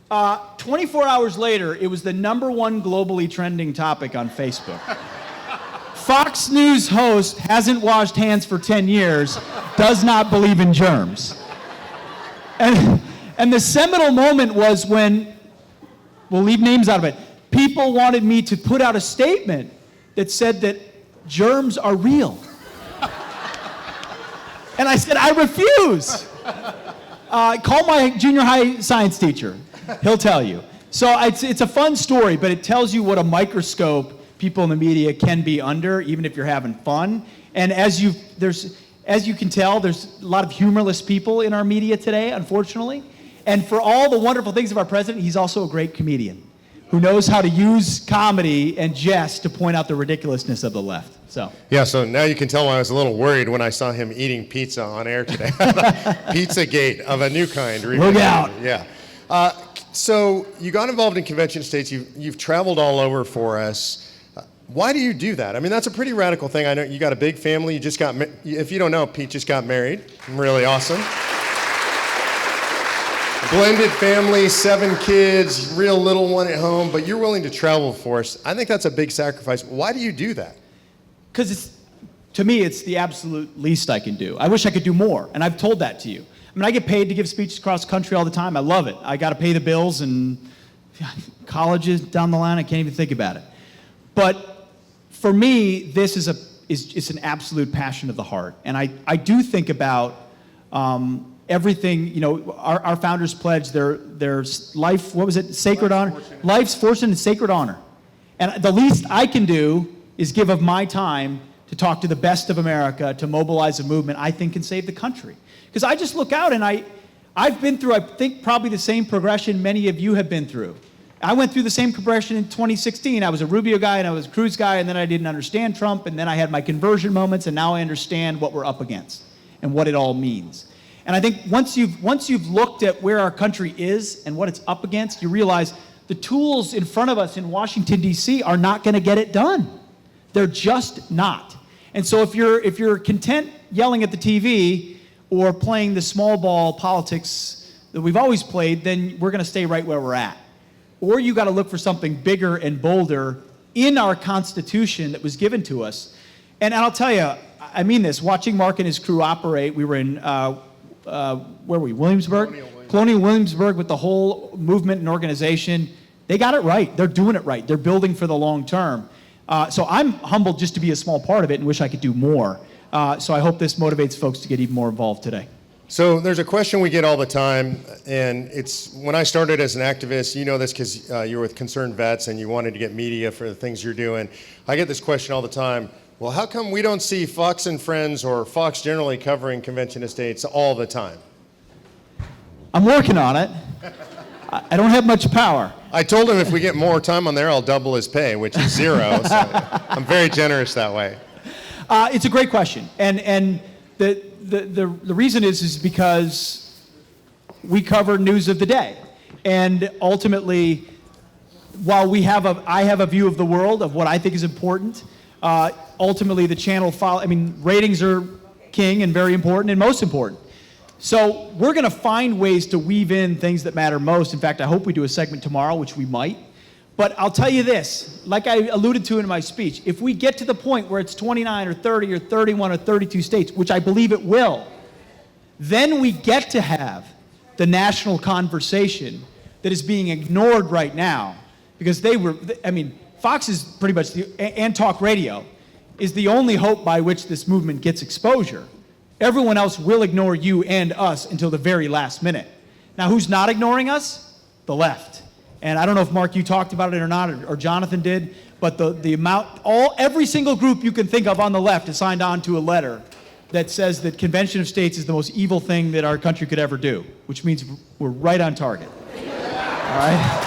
24 hours later, it was the #1 globally trending topic on Facebook. Fox News host hasn't washed hands for 10 years, does not believe in germs. And the seminal moment was when, we'll leave names out of it, people wanted me to put out a statement that said that germs are real. And I said, I refuse. Call my junior high science teacher. He'll tell you. So it's a fun story, but it tells you what a microscope people in the media can be under, even if you're having fun. And as you can tell, there's a lot of humorless people in our media today, unfortunately. And for all the wonderful things of our president, he's also a great comedian. who knows how to use comedy and jest to point out the ridiculousness of the left. So Yeah, so now you can tell why I was a little worried when I saw him eating pizza on air today. Pizzagate of a new kind. Look out. Yeah. So you got involved in convention states. You've traveled all over for us. Why do you do that? I mean, that's a pretty radical thing. I know you got a big family. You just got, if you don't know, Pete just got married. Really awesome. Blended family, 7 kids, real little one at home, but you're willing to travel for us. I think that's a big sacrifice. Why do you do that? because to me, it's the absolute least I can do. I wish I could do more, and I've told that to you. I mean, I get paid to give speeches across the country all the time. I love it. I got to pay the bills, and colleges down the line, I can't even think about it. But for me, this is it's an absolute passion of the heart, and I do think about everything. You know, our founders pledged their life. What was it? Sacred honor. Life's fortune and sacred honor. And the least I can do is give of my time to talk to the best of America, to mobilize a movement I think can save the country. Because I just look out and I've been through, I think, probably the same progression many of you have been through. I went through the same progression in 2016. I was a Rubio guy and I was a Cruz guy, and then I didn't understand Trump, and then I had my conversion moments, and now I understand what we're up against and what it all means. And I think once you've looked at where our country is and what it's up against, you realize the tools in front of us in Washington, D.C. are not going to get it done. They're just not. And so if you're content yelling at the TV or playing the small ball politics that we've always played, then we're going to stay right where we're at. Or you got to look for something bigger and bolder in our Constitution that was given to us. And I'll tell you, I mean this, watching Mark and his crew operate, we were in, where were we, Williamsburg? Colonial Williamsburg, with the whole movement and organization. They got it right. They're doing it right. They're building for the long term. So I'm humbled just to be a small part of it and wish I could do more. So I hope this motivates folks to get even more involved today. So there's a question we get all the time, and it's when I started as an activist, you know this because you were with Concerned Vets and you wanted to get media for the things you're doing. I get this question all the time. Well, how come we don't see Fox and Friends or Fox generally covering convention estates all the time? I'm working on it. I don't have much power. I told him if we get more time on there, I'll double his pay, which is zero. So I'm very generous that way. It's a great question, and the reason is because we cover news of the day, and ultimately, while I have a view of the world of what I think is important. Ultimately, the channel ratings are king and very important and most important. So we're going to find ways to weave in things that matter most. In fact, I hope we do a segment tomorrow, which we might. But I'll tell you this, like I alluded to in my speech, if we get to the point where it's 29 or 30 or 31 or 32 states, which I believe it will, then we get to have the national conversation that is being ignored right now. Because Fox is pretty much, and talk radio, is the only hope by which this movement gets exposure. Everyone else will ignore you and us until the very last minute. Now, who's not ignoring us? The left. And I don't know if, Mark, you talked about it or not, or Jonathan did, but every single group you can think of on the left has signed on to a letter that says that Convention of States is the most evil thing that our country could ever do, which means we're right on target. All right?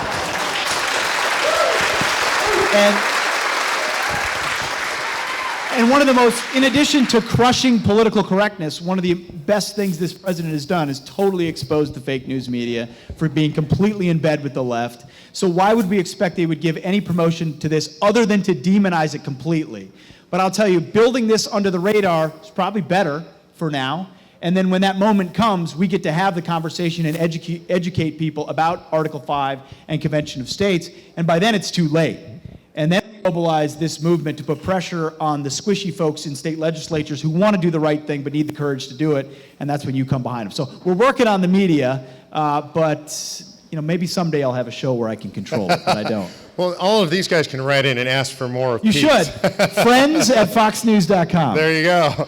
And one of the most, in addition to crushing political correctness, one of the best things this president has done is totally exposed the fake news media for being completely in bed with the left. So why would we expect they would give any promotion to this other than to demonize it completely? But I'll tell you, building this under the radar is probably better for now. And then when that moment comes, we get to have the conversation and educate people about Article 5 and Convention of States. And by then it's too late. And then mobilize this movement to put pressure on the squishy folks in state legislatures who want to do the right thing but need the courage to do it, and that's when you come behind them. So we're working on the media, but maybe someday I'll have a show where I can control it, but I don't. Well, all of these guys can write in and ask for more of You Pete. should. Friends@foxnews.com. There you go.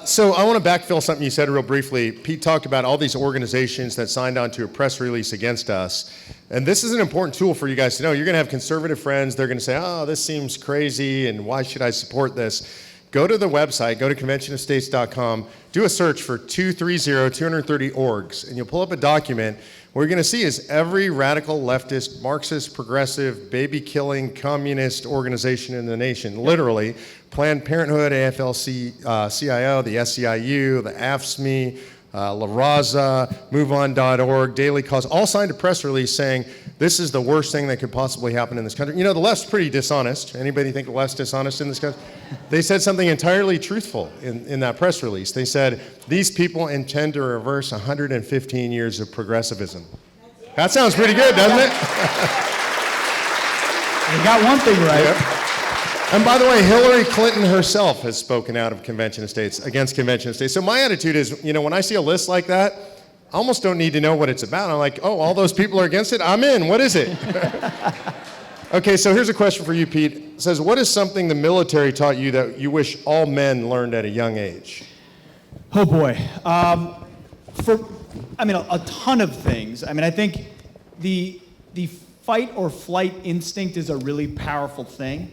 So I want to backfill something you said real briefly. Pete talked about all these organizations that signed on to a press release against us. And this is an important tool for you guys to know. You're going to have conservative friends. They're going to say, oh, this seems crazy, and why should I support this? go to the website, go to conventionofstates.com, do a search for 230 orgs, and you'll pull up a document. What you're going to see is every radical, leftist, Marxist, progressive, baby-killing, communist organization in the nation, literally, Planned Parenthood, AFL-CIO, the SEIU, the AFSCME, La Raza, MoveOn.org, Daily Cause, all signed a press release saying this is the worst thing that could possibly happen in this country. You know, the left's pretty dishonest. Anybody think the left's dishonest in this country? They said something entirely truthful in that press release. They said, these people intend to reverse 115 years of progressivism. That sounds pretty good, doesn't it? You got one thing right. Yep. And by the way, Hillary Clinton herself has spoken out of Convention of States, against Convention of States. So my attitude is, you know, when I see a list like that, I almost don't need to know what it's about. I'm like, oh, all those people are against it? I'm in. What is it? Okay, so here's a question for you, Pete. It says, what is something the military taught you that you wish all men learned at a young age? Oh boy. A ton of things. I think the fight or flight instinct is a really powerful thing.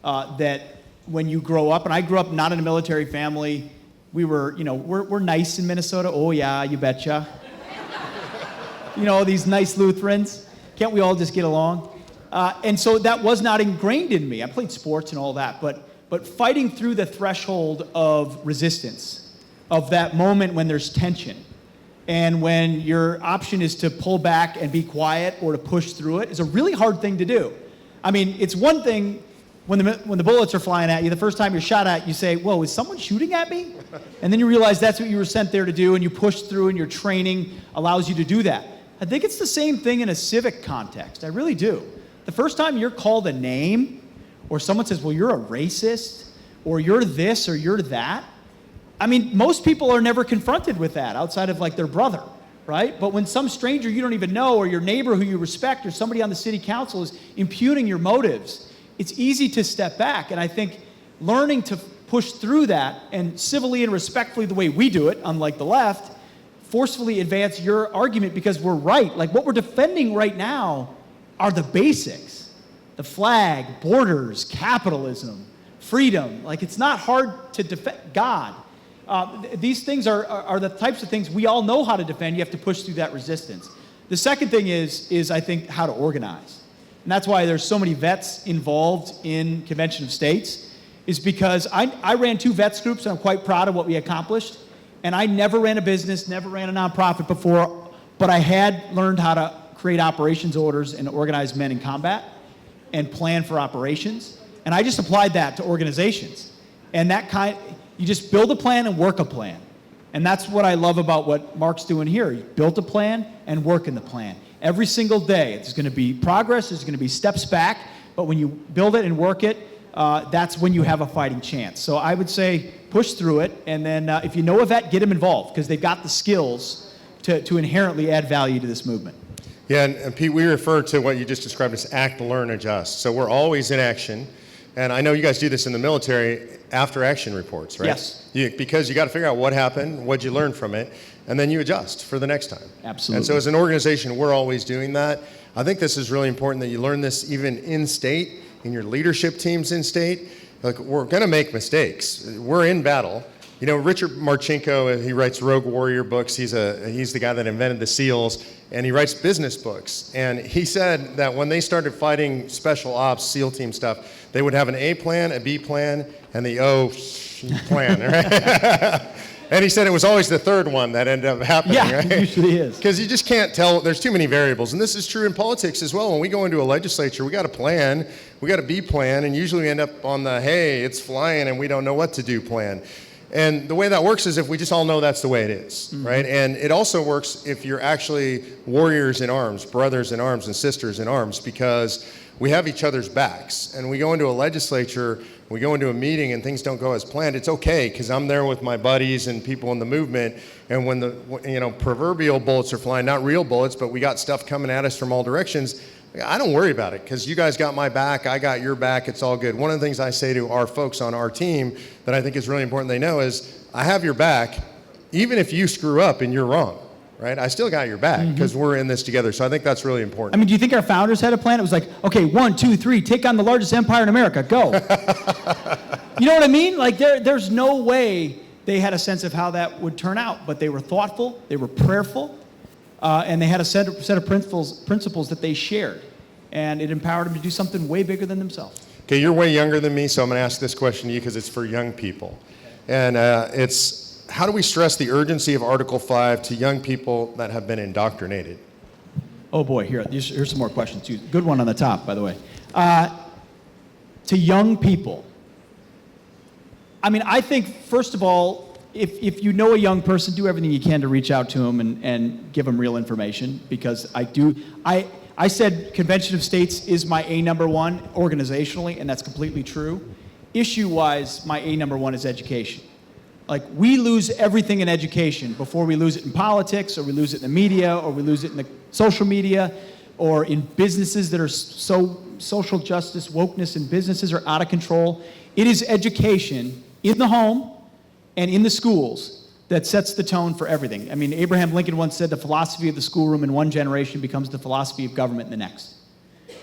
That when you grow up, and I grew up not in a military family, we're nice in Minnesota. Oh yeah, you betcha. These nice Lutherans. Can't we all just get along? And so that was not ingrained in me. I played sports and all that, but fighting through the threshold of resistance, of that moment when there's tension, and when your option is to pull back and be quiet or to push through it, is a really hard thing to do. It's one thing when the bullets are flying at you, the first time you're shot at, you say, whoa, is someone shooting at me? And then you realize that's what you were sent there to do, and you push through, and your training allows you to do that. I think it's the same thing in a civic context. I really do. The first time you're called a name, or someone says, well, you're a racist, or you're this, or you're that. Most people are never confronted with that outside of their brother, right? But when some stranger you don't even know, or your neighbor who you respect, or somebody on the city council is impugning your motives, it's easy to step back. And I think learning to push through that and civilly and respectfully, the way we do it, unlike the left, forcefully advance your argument because we're right. What we're defending right now are the basics. The flag, borders, capitalism, freedom. It's not hard to defend God. These things are the types of things we all know how to defend. You have to push through that resistance. The second thing is I think, how to organize. And that's why there's so many vets involved in Convention of States, is because I ran 2 vets groups, and I'm quite proud of what we accomplished. And I never ran a business, never ran a nonprofit before, but I had learned how to create operations orders and organize men in combat and plan for operations. And I just applied that to organizations. And you just build a plan and work a plan. And that's what I love about what Mark's doing here. He built a plan and work in the plan. Every single day, there's going to be progress, there's going to be steps back, but when you build it and work it, that's when you have a fighting chance. So I would say push through it, and then if you know a vet, get them involved, because they've got the skills to inherently add value to this movement. Yeah, and Pete, we refer to what you just described as act, learn, adjust. So we're always in action. And I know you guys do this in the military, after action reports, right? Yes. Because you got to figure out what happened, what'd you learn from it, and then you adjust for the next time. Absolutely. And so as an organization, we're always doing that. I think this is really important that you learn this even in state, in your leadership teams in state. We're going to make mistakes. We're in battle. Richard Marchenko, he writes Rogue Warrior books. He's the guy that invented the SEALs, and he writes business books. And he said that when they started fighting special ops, SEAL team stuff, they would have an A plan, a B plan, and the O plan, right? And he said it was always the third one that ended up happening, right? Yeah, it usually is. Because you just can't tell, there's too many variables. And this is true in politics as well. When we go into a legislature, we got a plan, we got a B plan, and usually we end up on the, hey, it's flying and we don't know what to do plan. And the way that works is if we just all know that's the way it is, right? And it also works if you're actually warriors in arms, brothers in arms and sisters in arms, because we have each other's backs. And we go into a legislature, we go into a meeting and things don't go as planned. It's okay, because I'm there with my buddies and people in the movement. And when the proverbial bullets are flying, not real bullets, but we got stuff coming at us from all directions, I don't worry about it, because you guys got my back, I got your back, it's all good. One of the things I say to our folks on our team that I think is really important they know is, I have your back, even if you screw up and you're wrong, right? I still got your back because we're in this together. So I think that's really important. I mean, do you think our founders had a plan? It was like, okay, 1, 2, 3, take on the largest empire in America, go. You know what I mean? Like, there's no way they had a sense of how that would turn out, but they were thoughtful, they were prayerful, and they had a set of principles that they shared, and it empowered them to do something way bigger than themselves. Okay, you're way younger than me, so I'm going to ask this question to you because it's for young people. And it's, how do we stress the urgency of Article 5 to young people that have been indoctrinated? Oh boy, here's some more questions too. Good one on the top, by the way. To young people, I mean, I think, first of all, if you know a young person, do everything you can to reach out to them and give them real information, because I said Convention of States is my number one organizationally, and that's completely true. Issue-wise, my number one is education. Like, we lose everything in education before we lose it in politics, or we lose it in the media, or we lose it in the social media, or in businesses that are so social justice, wokeness in businesses are out of control. It is education in the home and in the schools that sets the tone for everything. I mean, Abraham Lincoln once said the philosophy of the schoolroom in one generation becomes the philosophy of government in the next.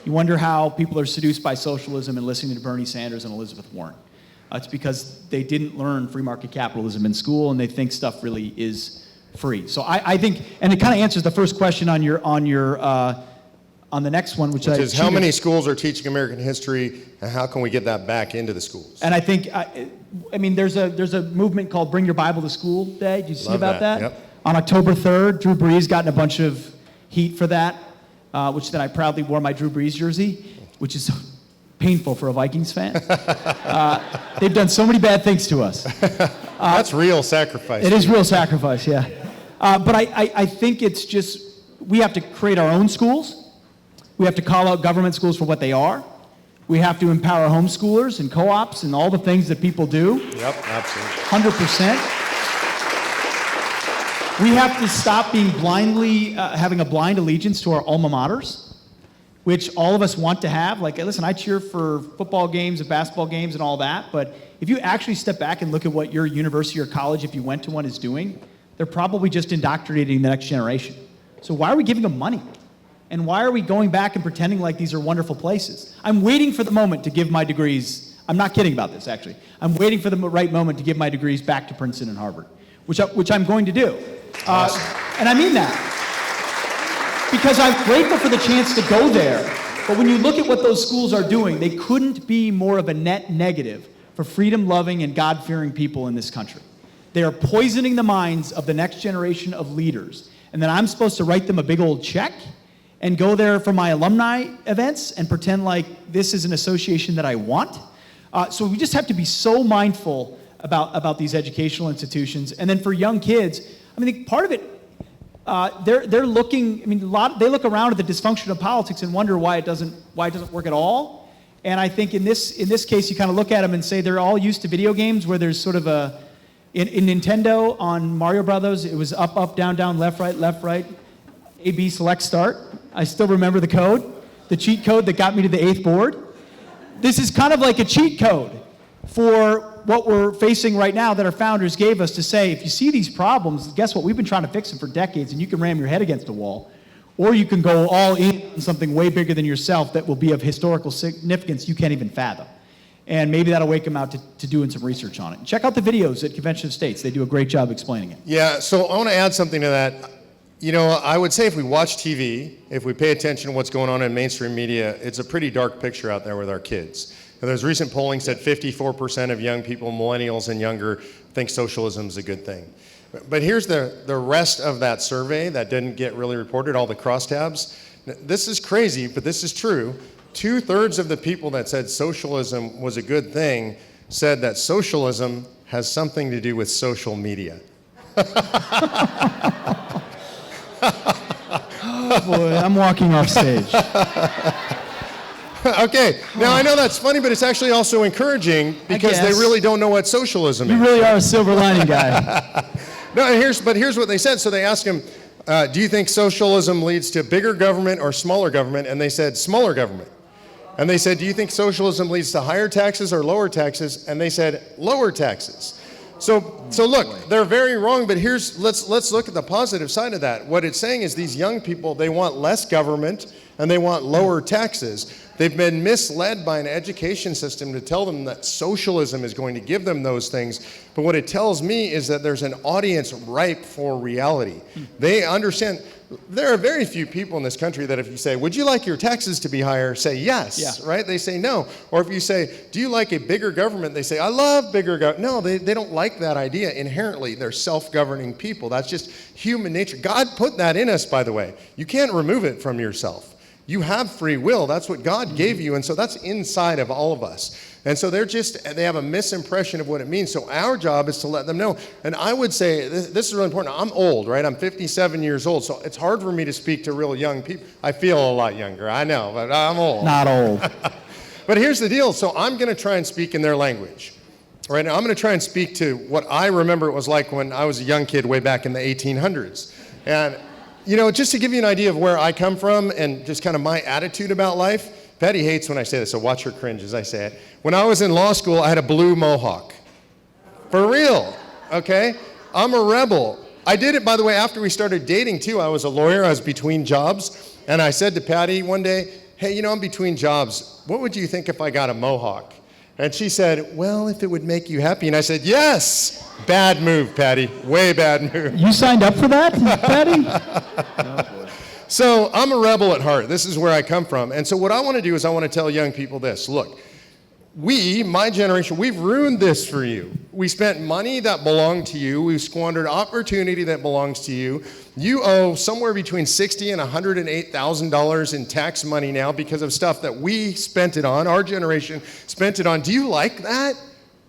You wonder how people are seduced by socialism and listening to Bernie Sanders and Elizabeth Warren. It's because they didn't learn free market capitalism in school, and they think stuff really is free. So I think, and it kind of answers the first question on the next one, which is how many schools are teaching American history, and how can we get that back into the schools? And I think, I mean, there's a movement called Bring Your Bible to School Day. Did you see about that? Yep. On October 3rd, Drew Brees got in a bunch of heat for that, which then I proudly wore my Drew Brees jersey, which is painful for a Vikings fan. They've done so many bad things to us. That's real sacrifice. It is real sacrifice, yeah. But I think it's just, we have to create our own schools. We have to call out government schools for what they are. We have to empower homeschoolers and co-ops and all the things that people do. Yep, absolutely. 100%. We have to stop being blindly, having a blind allegiance to our alma maters, which all of us want to have. Like, listen, I cheer for football games and basketball games and all that, but if you actually step back and look at what your university or college, if you went to one, is doing, they're probably just indoctrinating the next generation. So why are we giving them money? And why are we going back and pretending like these are wonderful places? I'm waiting for the moment to give my degrees. I'm not kidding about this, actually. I'm waiting for the right moment to give my degrees back to Princeton and Harvard, which I'm going to do. Awesome. And I mean that. Because I'm grateful for the chance to go there. But when you look at what those schools are doing, they couldn't be more of a net negative for freedom-loving and God-fearing people in this country. They are poisoning the minds of the next generation of leaders. And then I'm supposed to write them a big old check and go there for my alumni events and pretend like this is an association that I want. So we just have to be so mindful about these educational institutions. And then for young kids, I mean, part of it, they're looking. I mean, they look around at the dysfunction of politics and wonder why it doesn't work at all. And I think in this case, you kind of look at them and say they're all used to video games where there's sort of in Nintendo on Mario Brothers, it was up, up, down, down, left, right, A, B, select, start. I still remember the code, the cheat code that got me to the 8th board. This is kind of like a cheat code for what we're facing right now that our founders gave us to say, if you see these problems, guess what? We've been trying to fix them for decades, and you can ram your head against a wall, or you can go all in on something way bigger than yourself that will be of historical significance you can't even fathom. And maybe that'll wake them out to doing some research on it. Check out the videos at Convention of States. They do a great job explaining it. Yeah, so I want to add something to that. You know, I would say if we watch TV, if we pay attention to what's going on in mainstream media, it's a pretty dark picture out there with our kids. And there's recent polling said 54% of young people, millennials and younger, think socialism is a good thing. But here's the rest of that survey that didn't get really reported, all the crosstabs. This is crazy, but this is true. 2/3 of the people that said socialism was a good thing said that socialism has something to do with social media. Oh boy, I'm walking off stage. Okay, now I know that's funny, but it's actually also encouraging because they really don't know what socialism is. You really are a silver lining guy. No, but here's what they said. So they asked him, do you think socialism leads to bigger government or smaller government? And they said smaller government. And they said, do you think socialism leads to higher taxes or lower taxes? And they said lower taxes. So look, they're very wrong, but let's look at the positive side of that. What it's saying is these young people, they want less government and they want lower taxes. They've been misled by an education system to tell them that socialism is going to give them those things. But what it tells me is that there's an audience ripe for reality. They understand. There are very few people in this country that if you say, would you like your taxes to be higher, say yes, right? They say no. Or if you say, do you like a bigger government? They say, I love bigger government. No, they don't like that idea inherently. They're self-governing people. That's just human nature. God put that in us, by the way. You can't remove it from yourself. You have free will. That's what God gave you. And so that's inside of all of us. And so they have a misimpression of what it means. So our job is to let them know. And I would say, this is really important. I'm old, right? I'm 57 years old. So it's hard for me to speak to real young people. I feel a lot younger, I know, but I'm old. Not old. But here's the deal. So I'm going to try and speak in their language. Right now, I'm going to try and speak to what I remember it was like when I was a young kid way back in the 1800s. And just to give you an idea of where I come from and just kind of my attitude about life, Patty hates when I say this, so watch her cringe as I say it. When I was in law school, I had a blue mohawk. For real, okay? I'm a rebel. I did it, by the way, after we started dating, too. I was a lawyer. I was between jobs. And I said to Patty one day, hey, I'm between jobs. What would you think if I got a mohawk? And she said, well, if it would make you happy. And I said, yes. Bad move, Patty. Way bad move. You signed up for that, Patty? So I'm a rebel at heart. This is where I come from. And so what I want to do is I want to tell young people this. Look, my generation, we've ruined this for you. We spent money that belonged to you. We've squandered opportunity that belongs to you. You owe somewhere between $60,000 and $108,000 in tax money now because of stuff that we spent it on. Our generation spent it on. Do you like that?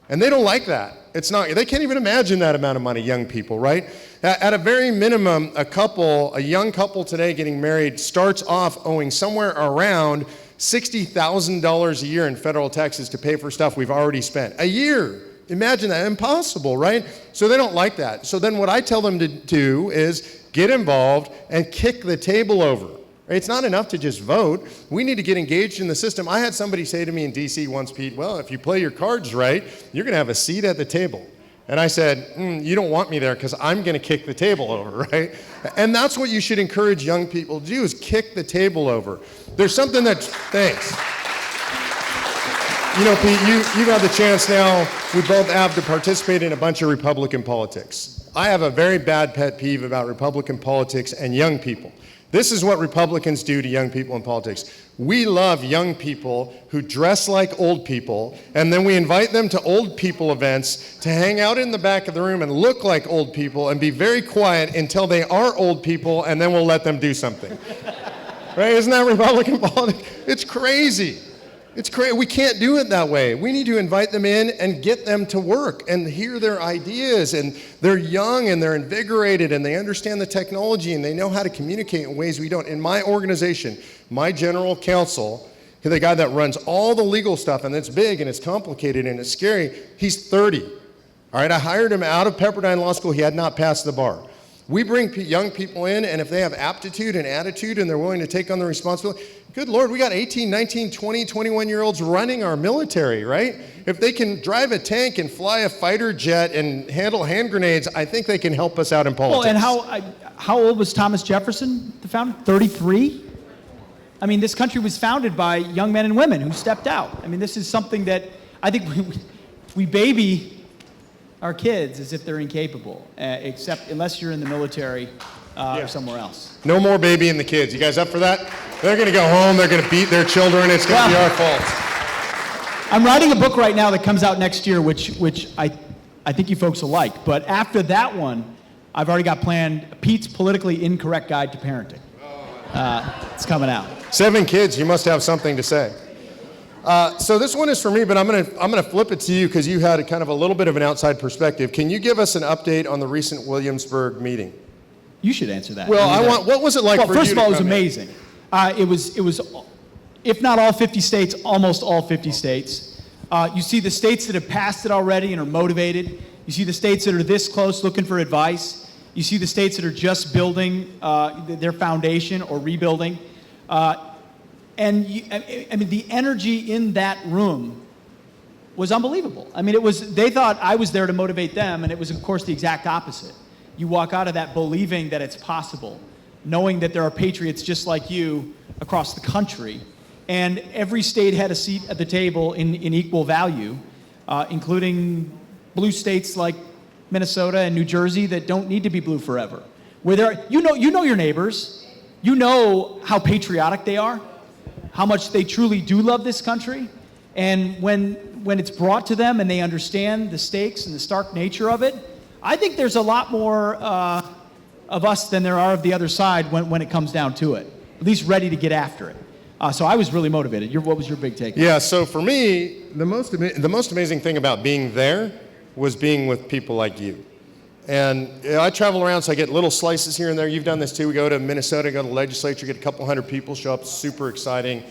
And they don't like that. They can't even imagine that amount of money, young people, right? At a very minimum, a young couple today getting married starts off owing somewhere around $60,000 a year in federal taxes to pay for stuff we've already spent. A year. Imagine that. Impossible, right? So they don't like that. So then what I tell them to do is get involved and kick the table over. It's not enough to just vote. We need to get engaged in the system. I had somebody say to me in D.C. once, Pete, well, if you play your cards right, you're going to have a seat at the table. And I said, you don't want me there because I'm going to kick the table over, right? And that's what you should encourage young people to do is kick the table over. There's something thanks. Pete, you've had the chance now, we both have to participate in a bunch of Republican politics. I have a very bad pet peeve about Republican politics and young people. This is what Republicans do to young people in politics. We love young people who dress like old people, and then we invite them to old people events to hang out in the back of the room and look like old people and be very quiet until they are old people, and then we'll let them do something. Right? Isn't that Republican politics? It's crazy. It's crazy. We can't do it that way. We need to invite them in and get them to work and hear their ideas. And they're young and they're invigorated and they understand the technology and they know how to communicate in ways we don't. In my organization, my general counsel, the guy that runs all the legal stuff, and it's big and it's complicated and it's scary, he's 30. All right, I hired him out of Pepperdine Law School. He had not passed the bar. We bring young people in, and if they have aptitude and attitude and they're willing to take on the responsibility, good Lord, we got 18, 19, 20, 21-year-olds running our military, right? If they can drive a tank and fly a fighter jet and handle hand grenades, I think they can help us out in politics. Well, and how old was Thomas Jefferson, the founder? 33? I mean, this country was founded by young men and women who stepped out. I mean, this is something that I think we baby our kids as if they're incapable, except unless you're in the military or somewhere else. No more babying the kids. You guys up for that? They're going to go home. They're going to beat their children. It's going to be our fault. I'm writing a book right now that comes out next year, which I think you folks will like. But after that one, I've already got planned Pete's Politically Incorrect Guide to Parenting. It's coming out. 7 kids. You must have something to say. So this one is for me, but I'm gonna flip it to you because you had kind of a little bit of an outside perspective. Can you give us an update on the recent Williamsburg meeting? You should answer that. Well, what was it like for you? Well, first of all, it was come in? amazing. It was, if not all 50 states, almost all 50 states. You see the states that have passed it already and are motivated. You see the states that are this close looking for advice. You see the states that are just building their foundation or rebuilding. And I mean, the energy in that room was unbelievable. I mean, they thought I was there to motivate them, and it was, of course, the exact opposite. You walk out of that believing that it's possible, knowing that there are patriots just like you across the country, and every state had a seat at the table in equal value, including blue states like Minnesota and New Jersey that don't need to be blue forever. Where you know your neighbors, you know how patriotic they are, how much they truly do love this country, and when it's brought to them and they understand the stakes and the stark nature of it, I think there's a lot more of us than there are of the other side when it comes down to it, at least ready to get after it. So I was really motivated. What was your big take? Yeah, so for me, the most amazing thing about being there was being with people like you. And I travel around, so I get little slices here and there. You've done this too. We go to Minnesota, go to the legislature, get a couple hundred people show up, super exciting.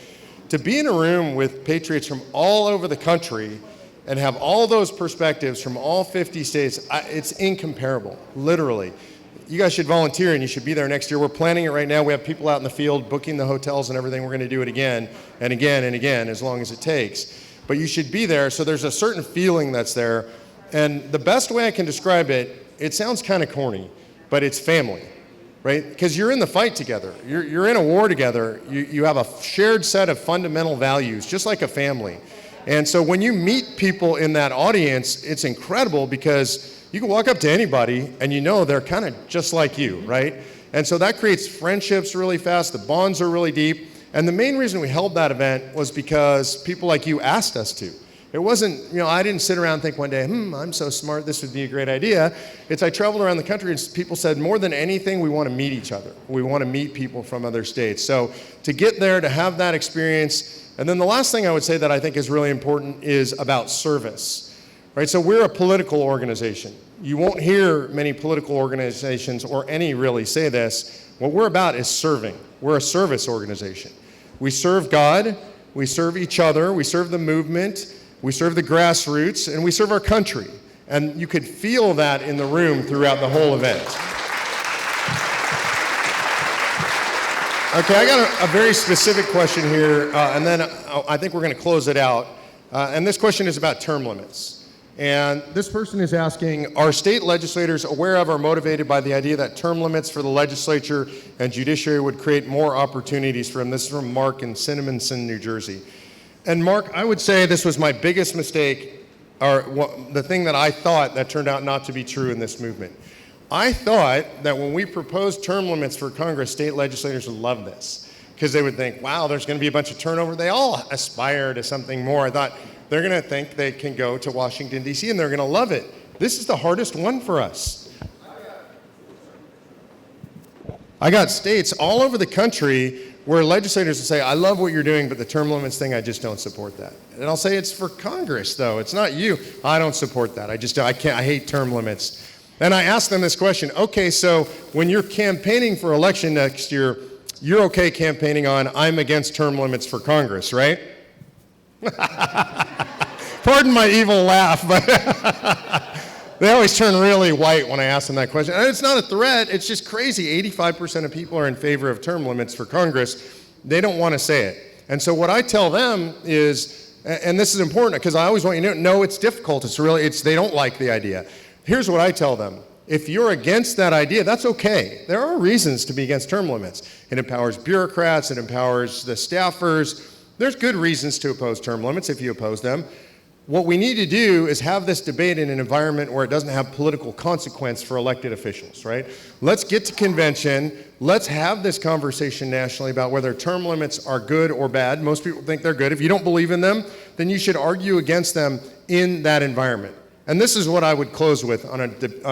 To be in a room with patriots from all over the country and have all those perspectives from all 50 states, it's incomparable, literally. You guys should volunteer and you should be there next year. We're planning it right now. We have people out in the field booking the hotels and everything. We're going to do it again and again and again as long as it takes. But you should be there, so there's a certain feeling that's there. And the best way I can describe it, it sounds kind of corny, but it's family. Right? Because you're in the fight together. You're in a war together. You have a shared set of fundamental values, just like a family. And so when you meet people in that audience, it's incredible because you can walk up to anybody and you know they're kind of just like you, right? And so that creates friendships really fast. The bonds are really deep. And the main reason we held that event was because people like you asked us to. It wasn't, I didn't sit around and think one day, I'm so smart, this would be a great idea. I traveled around the country and people said, more than anything, we want to meet each other. We want to meet people from other states. So to get there, to have that experience. And then the last thing I would say that I think is really important is about service, right? So we're a political organization. You won't hear many political organizations or any really say this. What we're about is serving. We're a service organization. We serve God, we serve each other, we serve the movement, we serve the grassroots, and we serve our country. And you could feel that in the room throughout the whole event. Okay, I got a very specific question here, and then I think we're going to close it out. And this question is about term limits. And this person is asking, are state legislators aware of or motivated by the idea that term limits for the legislature and judiciary would create more opportunities for them? This is from Mark in Cinnamonson, New Jersey. And Mark, I would say this was my biggest mistake, or the thing that I thought that turned out not to be true in this movement. I thought that when we proposed term limits for Congress, state legislators would love this, because they would think, wow, there's going to be a bunch of turnover. They all aspire to something more. I thought they're going to think they can go to Washington, D.C., and they're going to love it. This is the hardest one for us. I got states all over the country where legislators will say, I love what you're doing, but the term limits thing, I just don't support that. And I'll say, it's for Congress, though. It's not you. I don't support that. I hate term limits. And I asked them this question, okay, so when you're campaigning for election next year, you're okay campaigning on, I'm against term limits for Congress, right? Pardon my evil laugh, but they always turn really white when I ask them that question. And it's not a threat, it's just crazy. 85% of people are in favor of term limits for Congress. They don't want to say it. And so what I tell them is, and this is important because I always want you to know it's difficult. They don't like the idea. Here's what I tell them. If you're against that idea, that's okay. There are reasons to be against term limits. It empowers bureaucrats, it empowers the staffers. There's good reasons to oppose term limits if you oppose them. What we need to do is have this debate in an environment where it doesn't have political consequence for elected officials, right? Let's get to convention. Let's have this conversation nationally about whether term limits are good or bad. Most people think they're good. If you don't believe in them, then you should argue against them in that environment. And this is what I would close with on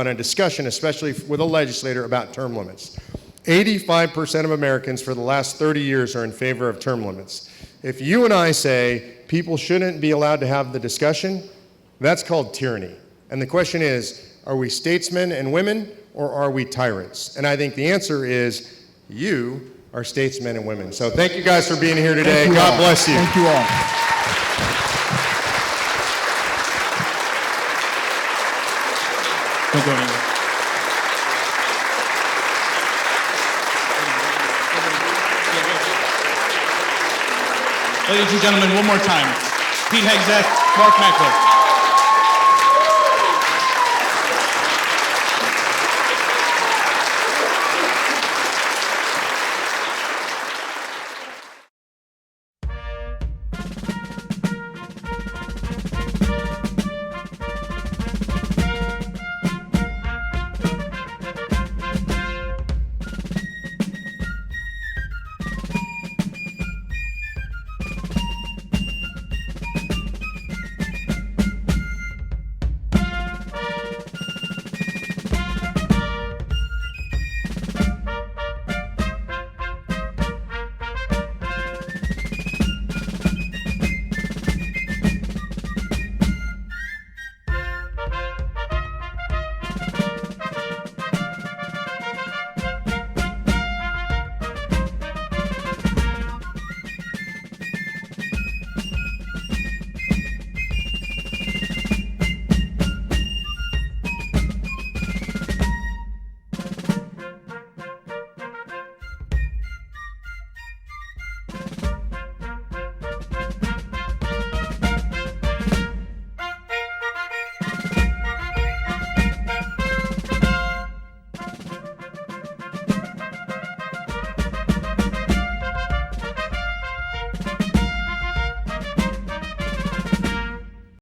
a discussion, especially with a legislator, about term limits. 85% of Americans for the last 30 years are in favor of term limits. If you and I say people shouldn't be allowed to have the discussion, that's called tyranny. And the question is, are we statesmen and women, or are we tyrants? And I think the answer is, you are statesmen and women. So thank you guys for being here today. God bless you. Thank you all. Don't go anywhere. Ladies and gentlemen, one more time. Pete Hegseth, Mark Meckler.